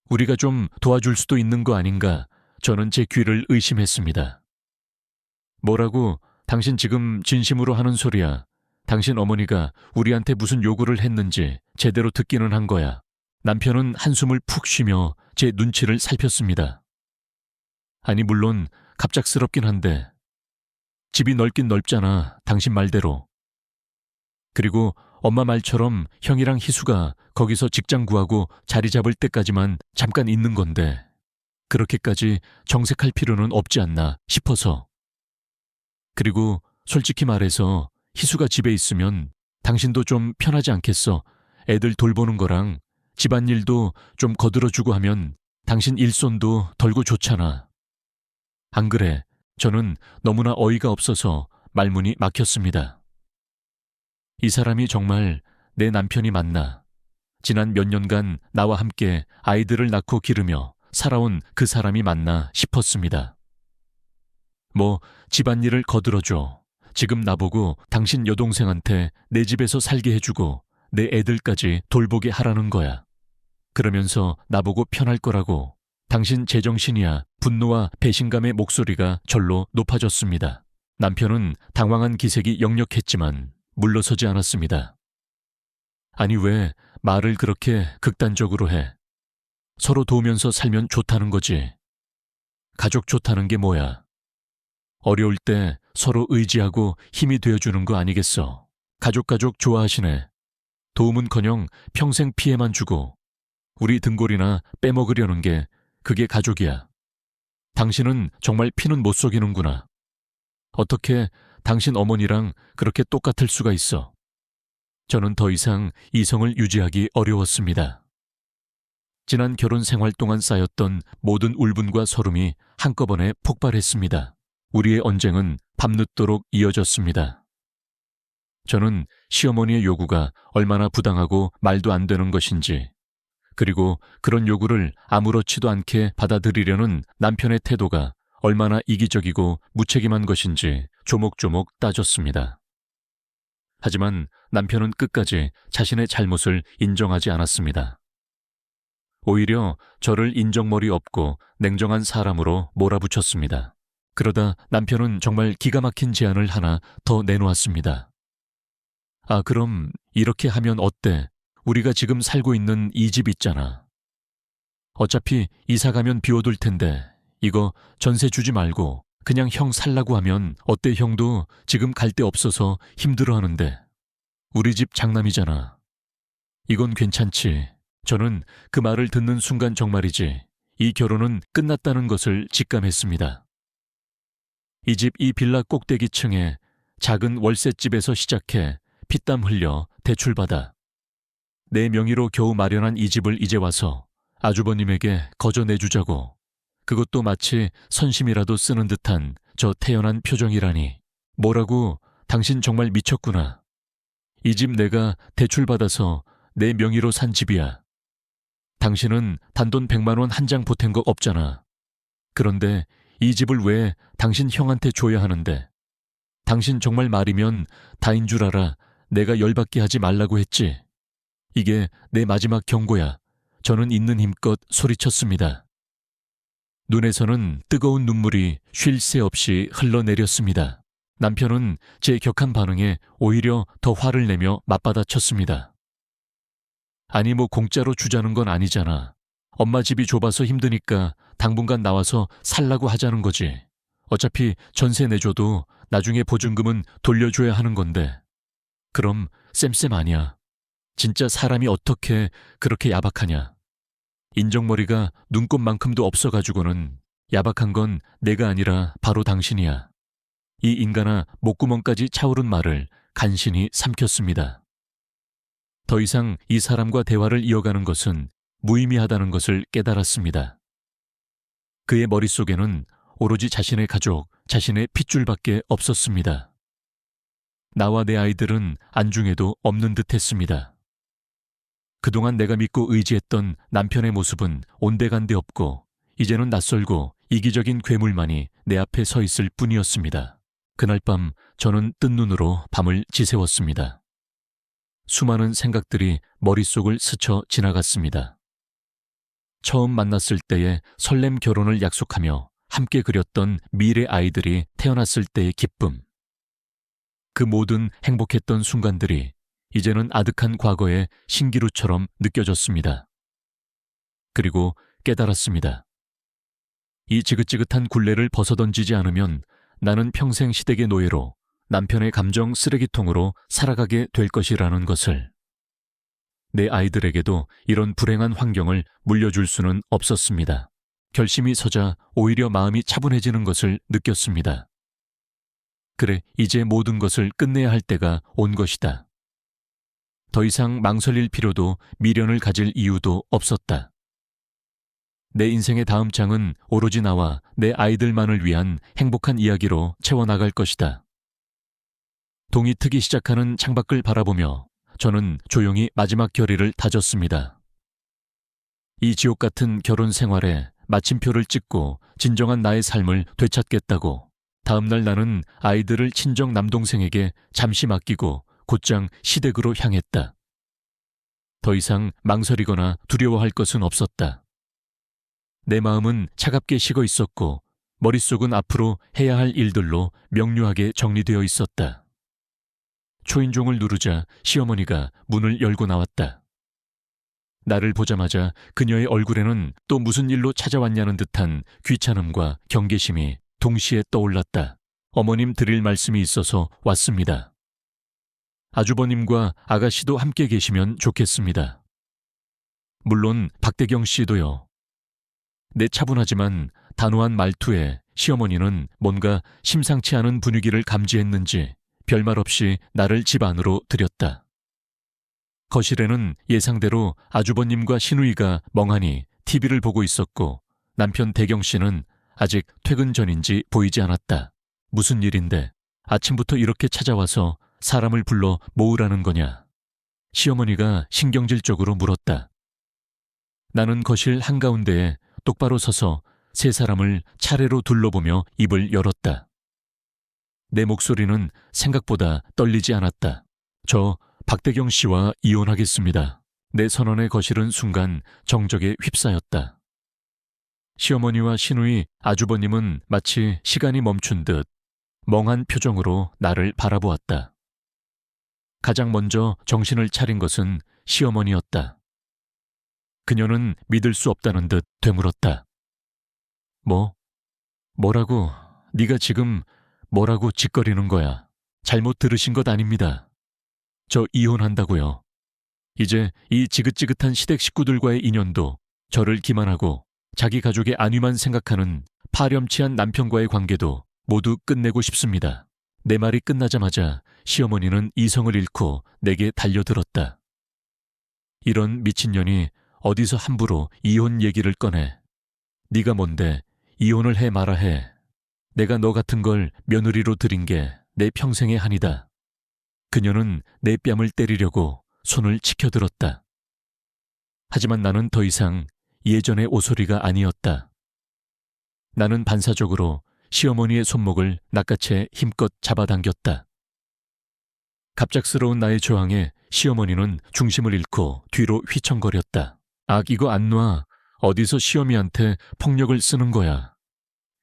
우리가 좀 도와줄 수도 있는 거 아닌가? 저는 제 귀를 의심했습니다. 뭐라고? 당신 지금 진심으로 하는 소리야. 당신 어머니가 우리한테 무슨 요구를 했는지 제대로 듣기는 한 거야. 남편은 한숨을 푹 쉬며 제 눈치를 살폈습니다. 아니, 물론 갑작스럽긴 한데 집이 넓긴 넓잖아, 당신 말대로. 그리고 엄마 말처럼 형이랑 희수가 거기서 직장 구하고 자리 잡을 때까지만 잠깐 있는 건데 그렇게까지 정색할 필요는 없지 않나 싶어서. 그리고 솔직히 말해서 희수가 집에 있으면 당신도 좀 편하지 않겠어? 애들 돌보는 거랑 집안일도 좀 거들어주고 하면 당신 일손도 덜고 좋잖아. 안 그래? 저는 너무나 어이가 없어서 말문이 막혔습니다. 이 사람이 정말 내 남편이 맞나? 지난 몇 년간 나와 함께 아이들을 낳고 기르며 살아온 그 사람이 맞나 싶었습니다. 뭐 집안일을 거들어줘. 지금 나보고 당신 여동생한테 내 집에서 살게 해주고 내 애들까지 돌보게 하라는 거야. 그러면서 나보고 편할 거라고. 당신 제정신이야. 분노와 배신감의 목소리가 절로 높아졌습니다. 남편은 당황한 기색이 역력했지만 물러서지 않았습니다. 아니, 왜 말을 그렇게 극단적으로 해? 서로 도우면서 살면 좋다는 거지. 가족 좋다는 게 뭐야? 어려울 때 서로 의지하고 힘이 되어주는 거 아니겠어? 가족 좋아하시네. 도움은커녕 평생 피해만 주고 우리 등골이나 빼먹으려는 게 그게 가족이야. 당신은 정말 피는 못 속이는구나. 어떻게 당신 어머니랑 그렇게 똑같을 수가 있어? 저는 더 이상 이성을 유지하기 어려웠습니다. 지난 결혼 생활 동안 쌓였던 모든 울분과 서름이 한꺼번에 폭발했습니다. 우리의 언쟁은 밤늦도록 이어졌습니다. 저는 시어머니의 요구가 얼마나 부당하고 말도 안 되는 것인지, 그리고 그런 요구를 아무렇지도 않게 받아들이려는 남편의 태도가 얼마나 이기적이고 무책임한 것인지 조목조목 따졌습니다. 하지만 남편은 끝까지 자신의 잘못을 인정하지 않았습니다. 오히려 저를 인정머리 없고 냉정한 사람으로 몰아붙였습니다. 그러다 남편은 정말 기가 막힌 제안을 하나 더 내놓았습니다. 아, 그럼 이렇게 하면 어때? 우리가 지금 살고 있는 이 집 있잖아. 어차피 이사 가면 비워둘 텐데 이거 전세 주지 말고 그냥 형 살라고 하면 어때? 형도 지금 갈 데 없어서 힘들어하는데. 우리 집 장남이잖아. 이건 괜찮지. 저는 그 말을 듣는 순간 정말이지 이 결혼은 끝났다는 것을 직감했습니다. 이 집 이 빌라 꼭대기층에 작은 월세집에서 시작해 피땀 흘려 대출받아 내 명의로 겨우 마련한 이 집을 이제 와서 아주버님에게 거저 내주자고. 그것도 마치 선심이라도 쓰는 듯한 저 태연한 표정이라니. 뭐라고? 당신 정말 미쳤구나. 이 집 내가 대출받아서 내 명의로 산 집이야. 당신은 단돈 100만 원 한 장 보탠 거 없잖아. 그런데 이 집을 왜 당신 형한테 줘야 하는데? 당신 정말 말이면 다인 줄 알아. 내가 열받게 하지 말라고 했지. 이게 내 마지막 경고야. 저는 있는 힘껏 소리쳤습니다. 눈에서는 뜨거운 눈물이 쉴 새 없이 흘러내렸습니다. 남편은 제 격한 반응에 오히려 더 화를 내며 맞받아쳤습니다. 아니, 뭐 공짜로 주자는 건 아니잖아. 엄마 집이 좁아서 힘드니까 당분간 나와서 살라고 하자는 거지. 어차피 전세 내줘도 나중에 보증금은 돌려줘야 하는 건데. 그럼 쌤 아니야. 진짜 사람이 어떻게 그렇게 야박하냐. 인정머리가 눈곱만큼도 없어가지고는 야박한 건 내가 아니라 바로 당신이야. 이 인간아, 목구멍까지 차오른 말을 간신히 삼켰습니다. 더 이상 이 사람과 대화를 이어가는 것은 무의미하다는 것을 깨달았습니다. 그의 머릿속에는 오로지 자신의 가족, 자신의 핏줄밖에 없었습니다. 나와 내 아이들은 안중에도 없는 듯 했습니다. 그동안 내가 믿고 의지했던 남편의 모습은 온데간데 없고 이제는 낯설고 이기적인 괴물만이 내 앞에 서 있을 뿐이었습니다. 그날 밤 저는 뜬 눈으로 밤을 지새웠습니다. 수많은 생각들이 머릿속을 스쳐 지나갔습니다. 처음 만났을 때의 설렘 결혼을 약속하며 함께 그렸던 미래 아이들이 태어났을 때의 기쁨. 그 모든 행복했던 순간들이 이제는 아득한 과거의 신기루처럼 느껴졌습니다. 그리고 깨달았습니다. 이 지긋지긋한 굴레를 벗어던지지 않으면 나는 평생 시댁의 노예로 남편의 감정 쓰레기통으로 살아가게 될 것이라는 것을. 내 아이들에게도 이런 불행한 환경을 물려줄 수는 없었습니다. 결심이 서자 오히려 마음이 차분해지는 것을 느꼈습니다. 그래, 이제 모든 것을 끝내야 할 때가 온 것이다. 더 이상 망설일 필요도 미련을 가질 이유도 없었다. 내 인생의 다음 장은 오로지 나와 내 아이들만을 위한 행복한 이야기로 채워나갈 것이다. 동이 트기 시작하는 창밖을 바라보며 저는 조용히 마지막 결의를 다졌습니다. 이 지옥 같은 결혼 생활에 마침표를 찍고 진정한 나의 삶을 되찾겠다고. 다음날 나는 아이들을 친정 남동생에게 잠시 맡기고 곧장 시댁으로 향했다. 더 이상 망설이거나 두려워할 것은 없었다. 내 마음은 차갑게 식어 있었고 머릿속은 앞으로 해야 할 일들로 명료하게 정리되어 있었다. 초인종을 누르자 시어머니가 문을 열고 나왔다. 나를 보자마자 그녀의 얼굴에는 또 무슨 일로 찾아왔냐는 듯한 귀찮음과 경계심이 동시에 떠올랐다. 어머님 드릴 말씀이 있어서 왔습니다. 아주버님과 아가씨도 함께 계시면 좋겠습니다. 물론 박대경 씨도요. 내 차분하지만 단호한 말투에 시어머니는 뭔가 심상치 않은 분위기를 감지했는지 별말 없이 나를 집 안으로 들였다. 거실에는 예상대로 아주버님과 시누이가 멍하니 TV를 보고 있었고 남편 대경 씨는 아직 퇴근 전인지 보이지 않았다. 무슨 일인데 아침부터 이렇게 찾아와서 사람을 불러 모으라는 거냐? 시어머니가 신경질적으로 물었다. 나는 거실 한가운데에 똑바로 서서 세 사람을 차례로 둘러보며 입을 열었다. 내 목소리는 생각보다 떨리지 않았다. 저 박대경 씨와 이혼하겠습니다. 내 선언의 거실은 순간 정적에 휩싸였다. 시어머니와 시누이, 아주버님은 마치 시간이 멈춘 듯 멍한 표정으로 나를 바라보았다. 가장 먼저 정신을 차린 것은 시어머니였다. 그녀는 믿을 수 없다는 듯 되물었다. 뭐라고? 네가 지금 뭐라고 짓거리는 거야? 잘못 들으신 것 아닙니다. 저 이혼한다고요. 이제 이 지긋지긋한 시댁 식구들과의 인연도 저를 기만하고 자기 가족의 안위만 생각하는 파렴치한 남편과의 관계도 모두 끝내고 싶습니다. 내 말이 끝나자마자 시어머니는 이성을 잃고 내게 달려들었다. 이런 미친년이 어디서 함부로 이혼 얘기를 꺼내. 네가 뭔데 이혼을 해 마라 해. 내가 너 같은 걸 며느리로 들인 게 내 평생의 한이다. 그녀는 내 뺨을 때리려고 손을 치켜들었다. 하지만 나는 더 이상 예전의 오소리가 아니었다. 나는 반사적으로 시어머니의 손목을 낚아채 힘껏 잡아당겼다. 갑작스러운 나의 저항에 시어머니는 중심을 잃고 뒤로 휘청거렸다. 이거 안 놔. 어디서 시어미한테 폭력을 쓰는 거야.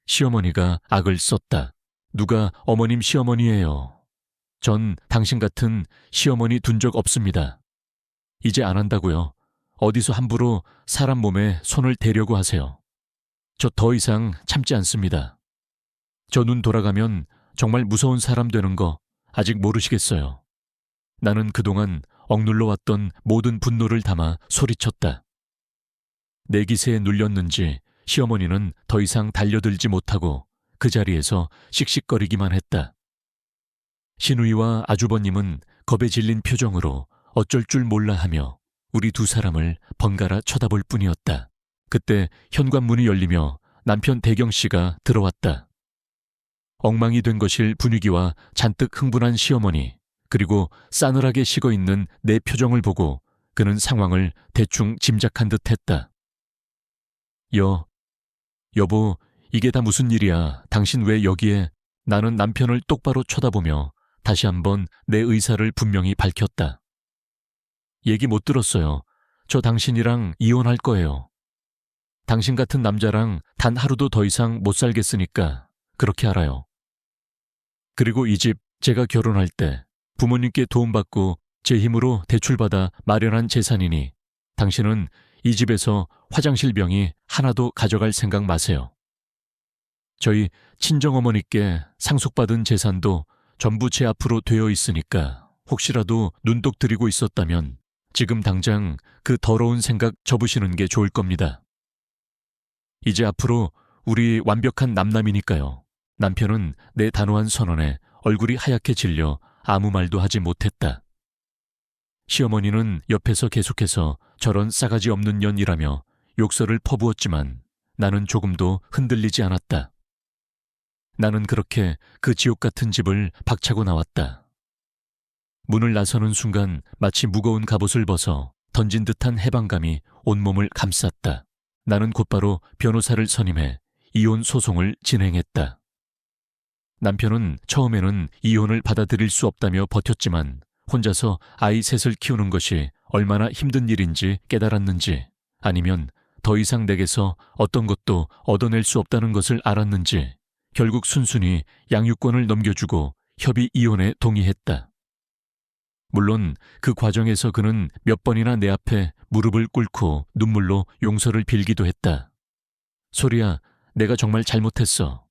시어머니가 악을 썼다. 누가 어머님 시어머니예요. 전 당신 같은 시어머니 둔 적 없습니다. 이제 안 한다고요. 어디서 함부로 사람 몸에 손을 대려고 하세요. 저 더 이상 참지 않습니다. 저 눈 돌아가면 정말 무서운 사람 되는 거 아직 모르시겠어요. 나는 그동안 억눌러 왔던 모든 분노를 담아 소리쳤다. 내 기세에 눌렸는지 시어머니는 더 이상 달려들지 못하고 그 자리에서 씩씩거리기만 했다. 시누이와 아주버님은 겁에 질린 표정으로 어쩔 줄 몰라 하며 우리 두 사람을 번갈아 쳐다볼 뿐이었다. 그때 현관문이 열리며 남편 대경 씨가 들어왔다. 엉망이 된 것일 분위기와 잔뜩 흥분한 시어머니, 그리고 싸늘하게 식어있는 내 표정을 보고 그는 상황을 대충 짐작한 듯 했다. 여보, 이게 다 무슨 일이야. 당신 왜 여기에? 나는 남편을 똑바로 쳐다보며 다시 한번 내 의사를 분명히 밝혔다. 얘기 못 들었어요. 저 당신이랑 이혼할 거예요. 당신 같은 남자랑 단 하루도 더 이상 못 살겠으니까 그렇게 알아요. 그리고 이 집 제가 결혼할 때 부모님께 도움받고 제 힘으로 대출받아 마련한 재산이니 당신은 이 집에서 화장실 병이 하나도 가져갈 생각 마세요. 저희 친정어머니께 상속받은 재산도 전부 제 앞으로 되어 있으니까 혹시라도 눈독 들이고 있었다면 지금 당장 그 더러운 생각 접으시는 게 좋을 겁니다. 이제 앞으로 우리 완벽한 남남이니까요. 남편은 내 단호한 선언에 얼굴이 하얗게 질려 아무 말도 하지 못했다. 시어머니는 옆에서 계속해서 저런 싸가지 없는 년이라며 욕설을 퍼부었지만 나는 조금도 흔들리지 않았다. 나는 그렇게 그 지옥 같은 집을 박차고 나왔다. 문을 나서는 순간 마치 무거운 갑옷을 벗어 던진 듯한 해방감이 온몸을 감쌌다. 나는 곧바로 변호사를 선임해 이혼 소송을 진행했다. 남편은 처음에는 이혼을 받아들일 수 없다며 버텼지만 혼자서 아이 셋을 키우는 것이 얼마나 힘든 일인지 깨달았는지 아니면 더 이상 내게서 어떤 것도 얻어낼 수 없다는 것을 알았는지 결국 순순히 양육권을 넘겨주고 협의 이혼에 동의했다. 물론 그 과정에서 그는 몇 번이나 내 앞에 무릎을 꿇고 눈물로 용서를 빌기도 했다. 소리야, 내가 정말 잘못했어.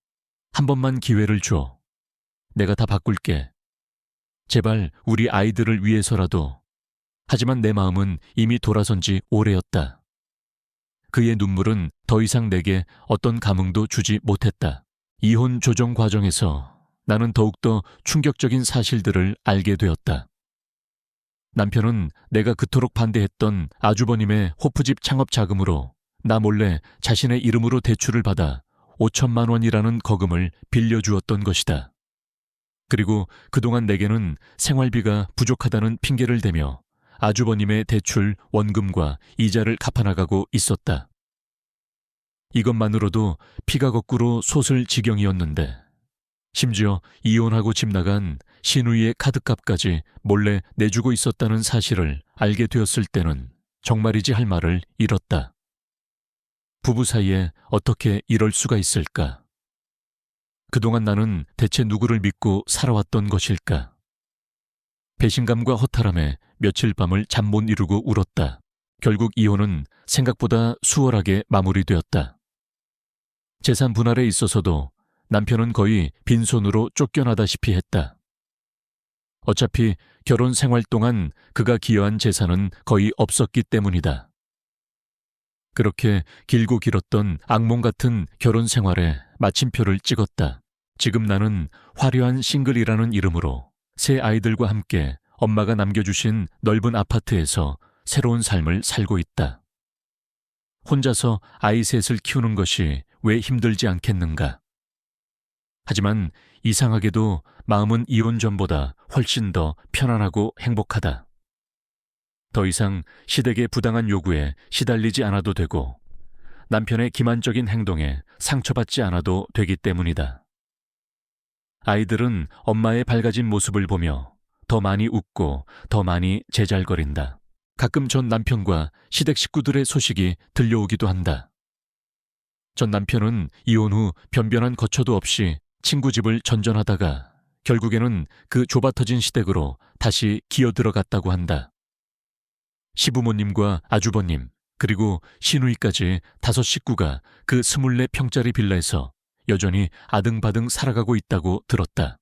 한 번만 기회를 줘. 내가 다 바꿀게. 제발 우리 아이들을 위해서라도. 하지만 내 마음은 이미 돌아선 지 오래였다. 그의 눈물은 더 이상 내게 어떤 감흥도 주지 못했다. 이혼 조정 과정에서 나는 더욱더 충격적인 사실들을 알게 되었다. 남편은 내가 그토록 반대했던 아주버님의 호프집 창업 자금으로 나 몰래 자신의 이름으로 대출을 받아 5천만 원이라는 거금을 빌려주었던 것이다. 그리고 그동안 내게는 생활비가 부족하다는 핑계를 대며 아주버님의 대출 원금과 이자를 갚아나가고 있었다. 이것만으로도 피가 거꾸로 솟을 지경이었는데 심지어 이혼하고 집 나간 시누이의 카드값까지 몰래 내주고 있었다는 사실을 알게 되었을 때는 정말이지 할 말을 잃었다. 부부 사이에 어떻게 이럴 수가 있을까? 그동안 나는 대체 누구를 믿고 살아왔던 것일까? 배신감과 허탈함에 며칠 밤을 잠 못 이루고 울었다. 결국 이혼은 생각보다 수월하게 마무리되었다. 재산 분할에 있어서도 남편은 거의 빈손으로 쫓겨나다시피 했다. 어차피 결혼 생활 동안 그가 기여한 재산은 거의 없었기 때문이다. 그렇게 길고 길었던 악몽 같은 결혼 생활에 마침표를 찍었다. 지금 나는 화려한 싱글이라는 이름으로 새 아이들과 함께 엄마가 남겨주신 넓은 아파트에서 새로운 삶을 살고 있다. 혼자서 아이 셋을 키우는 것이 왜 힘들지 않겠는가? 하지만 이상하게도 마음은 이혼 전보다 훨씬 더 편안하고 행복하다. 더 이상 시댁의 부당한 요구에 시달리지 않아도 되고 남편의 기만적인 행동에 상처받지 않아도 되기 때문이다. 아이들은 엄마의 밝아진 모습을 보며 더 많이 웃고 더 많이 제잘거린다. 가끔 전 남편과 시댁 식구들의 소식이 들려오기도 한다. 전 남편은 이혼 후 변변한 거처도 없이 친구 집을 전전하다가 결국에는 그 좁아터진 시댁으로 다시 기어들어갔다고 한다. 시부모님과 아주버님 그리고 시누이까지 5 식구가 그 24평짜리 빌라에서 여전히 아등바등 살아가고 있다고 들었다.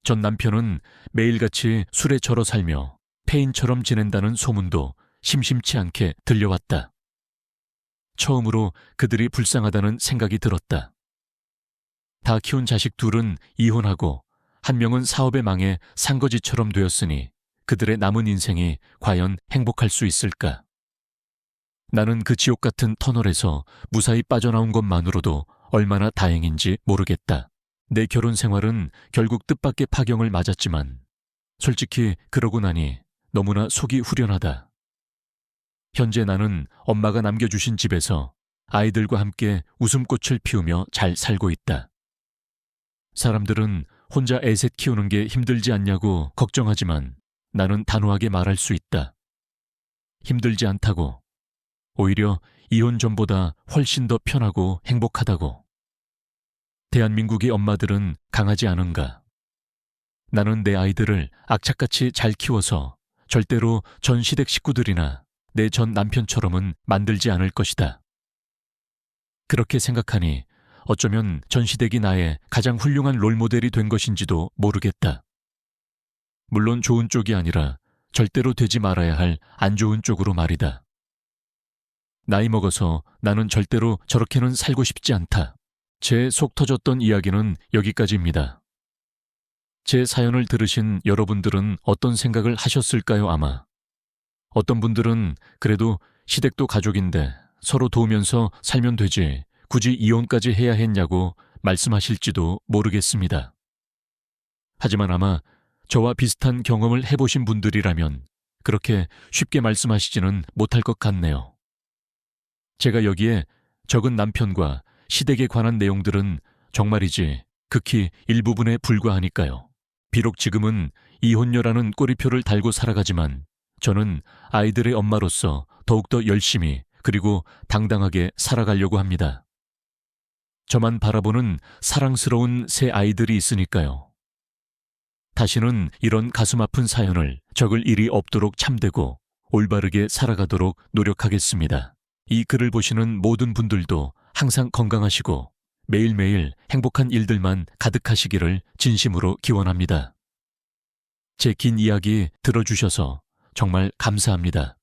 전 남편은 매일같이 술에 절어 살며 폐인처럼 지낸다는 소문도 심심치 않게 들려왔다. 처음으로 그들이 불쌍하다는 생각이 들었다. 다 키운 자식 둘은 이혼하고 한 명은 사업에 망해 산거지처럼 되었으니 그들의 남은 인생이 과연 행복할 수 있을까? 나는 그 지옥 같은 터널에서 무사히 빠져나온 것만으로도 얼마나 다행인지 모르겠다. 내 결혼 생활은 결국 뜻밖의 파경을 맞았지만 솔직히 그러고 나니 너무나 속이 후련하다. 현재 나는 엄마가 남겨주신 집에서 아이들과 함께 웃음꽃을 피우며 잘 살고 있다. 사람들은 혼자 애셋 키우는 게 힘들지 않냐고 걱정하지만 나는 단호하게 말할 수 있다. 힘들지 않다고. 오히려 이혼 전보다 훨씬 더 편하고 행복하다고. 대한민국의 엄마들은 강하지 않은가? 나는 내 아이들을 악착같이 잘 키워서 절대로 전 시댁 식구들이나 내 전 남편처럼은 만들지 않을 것이다. 그렇게 생각하니 어쩌면 전 시댁이 나의 가장 훌륭한 롤모델이 된 것인지도 모르겠다. 물론 좋은 쪽이 아니라 절대로 되지 말아야 할 안 좋은 쪽으로 말이다. 나이 먹어서 나는 절대로 저렇게는 살고 싶지 않다. 제 속 터졌던 이야기는 여기까지입니다. 제 사연을 들으신 여러분들은 어떤 생각을 하셨을까요? 아마 어떤 분들은 그래도 시댁도 가족인데 서로 도우면서 살면 되지 굳이 이혼까지 해야 했냐고 말씀하실지도 모르겠습니다. 하지만 아마 저와 비슷한 경험을 해보신 분들이라면 그렇게 쉽게 말씀하시지는 못할 것 같네요. 제가 여기에 적은 남편과 시댁에 관한 내용들은 정말이지 극히 일부분에 불과하니까요. 비록 지금은 이혼녀라는 꼬리표를 달고 살아가지만 저는 아이들의 엄마로서 더욱더 열심히 그리고 당당하게 살아가려고 합니다. 저만 바라보는 사랑스러운 새 아이들이 있으니까요. 다시는 이런 가슴 아픈 사연을 적을 일이 없도록 참되고 올바르게 살아가도록 노력하겠습니다. 이 글을 보시는 모든 분들도 항상 건강하시고 매일매일 행복한 일들만 가득하시기를 진심으로 기원합니다. 제 긴 이야기 들어주셔서 정말 감사합니다.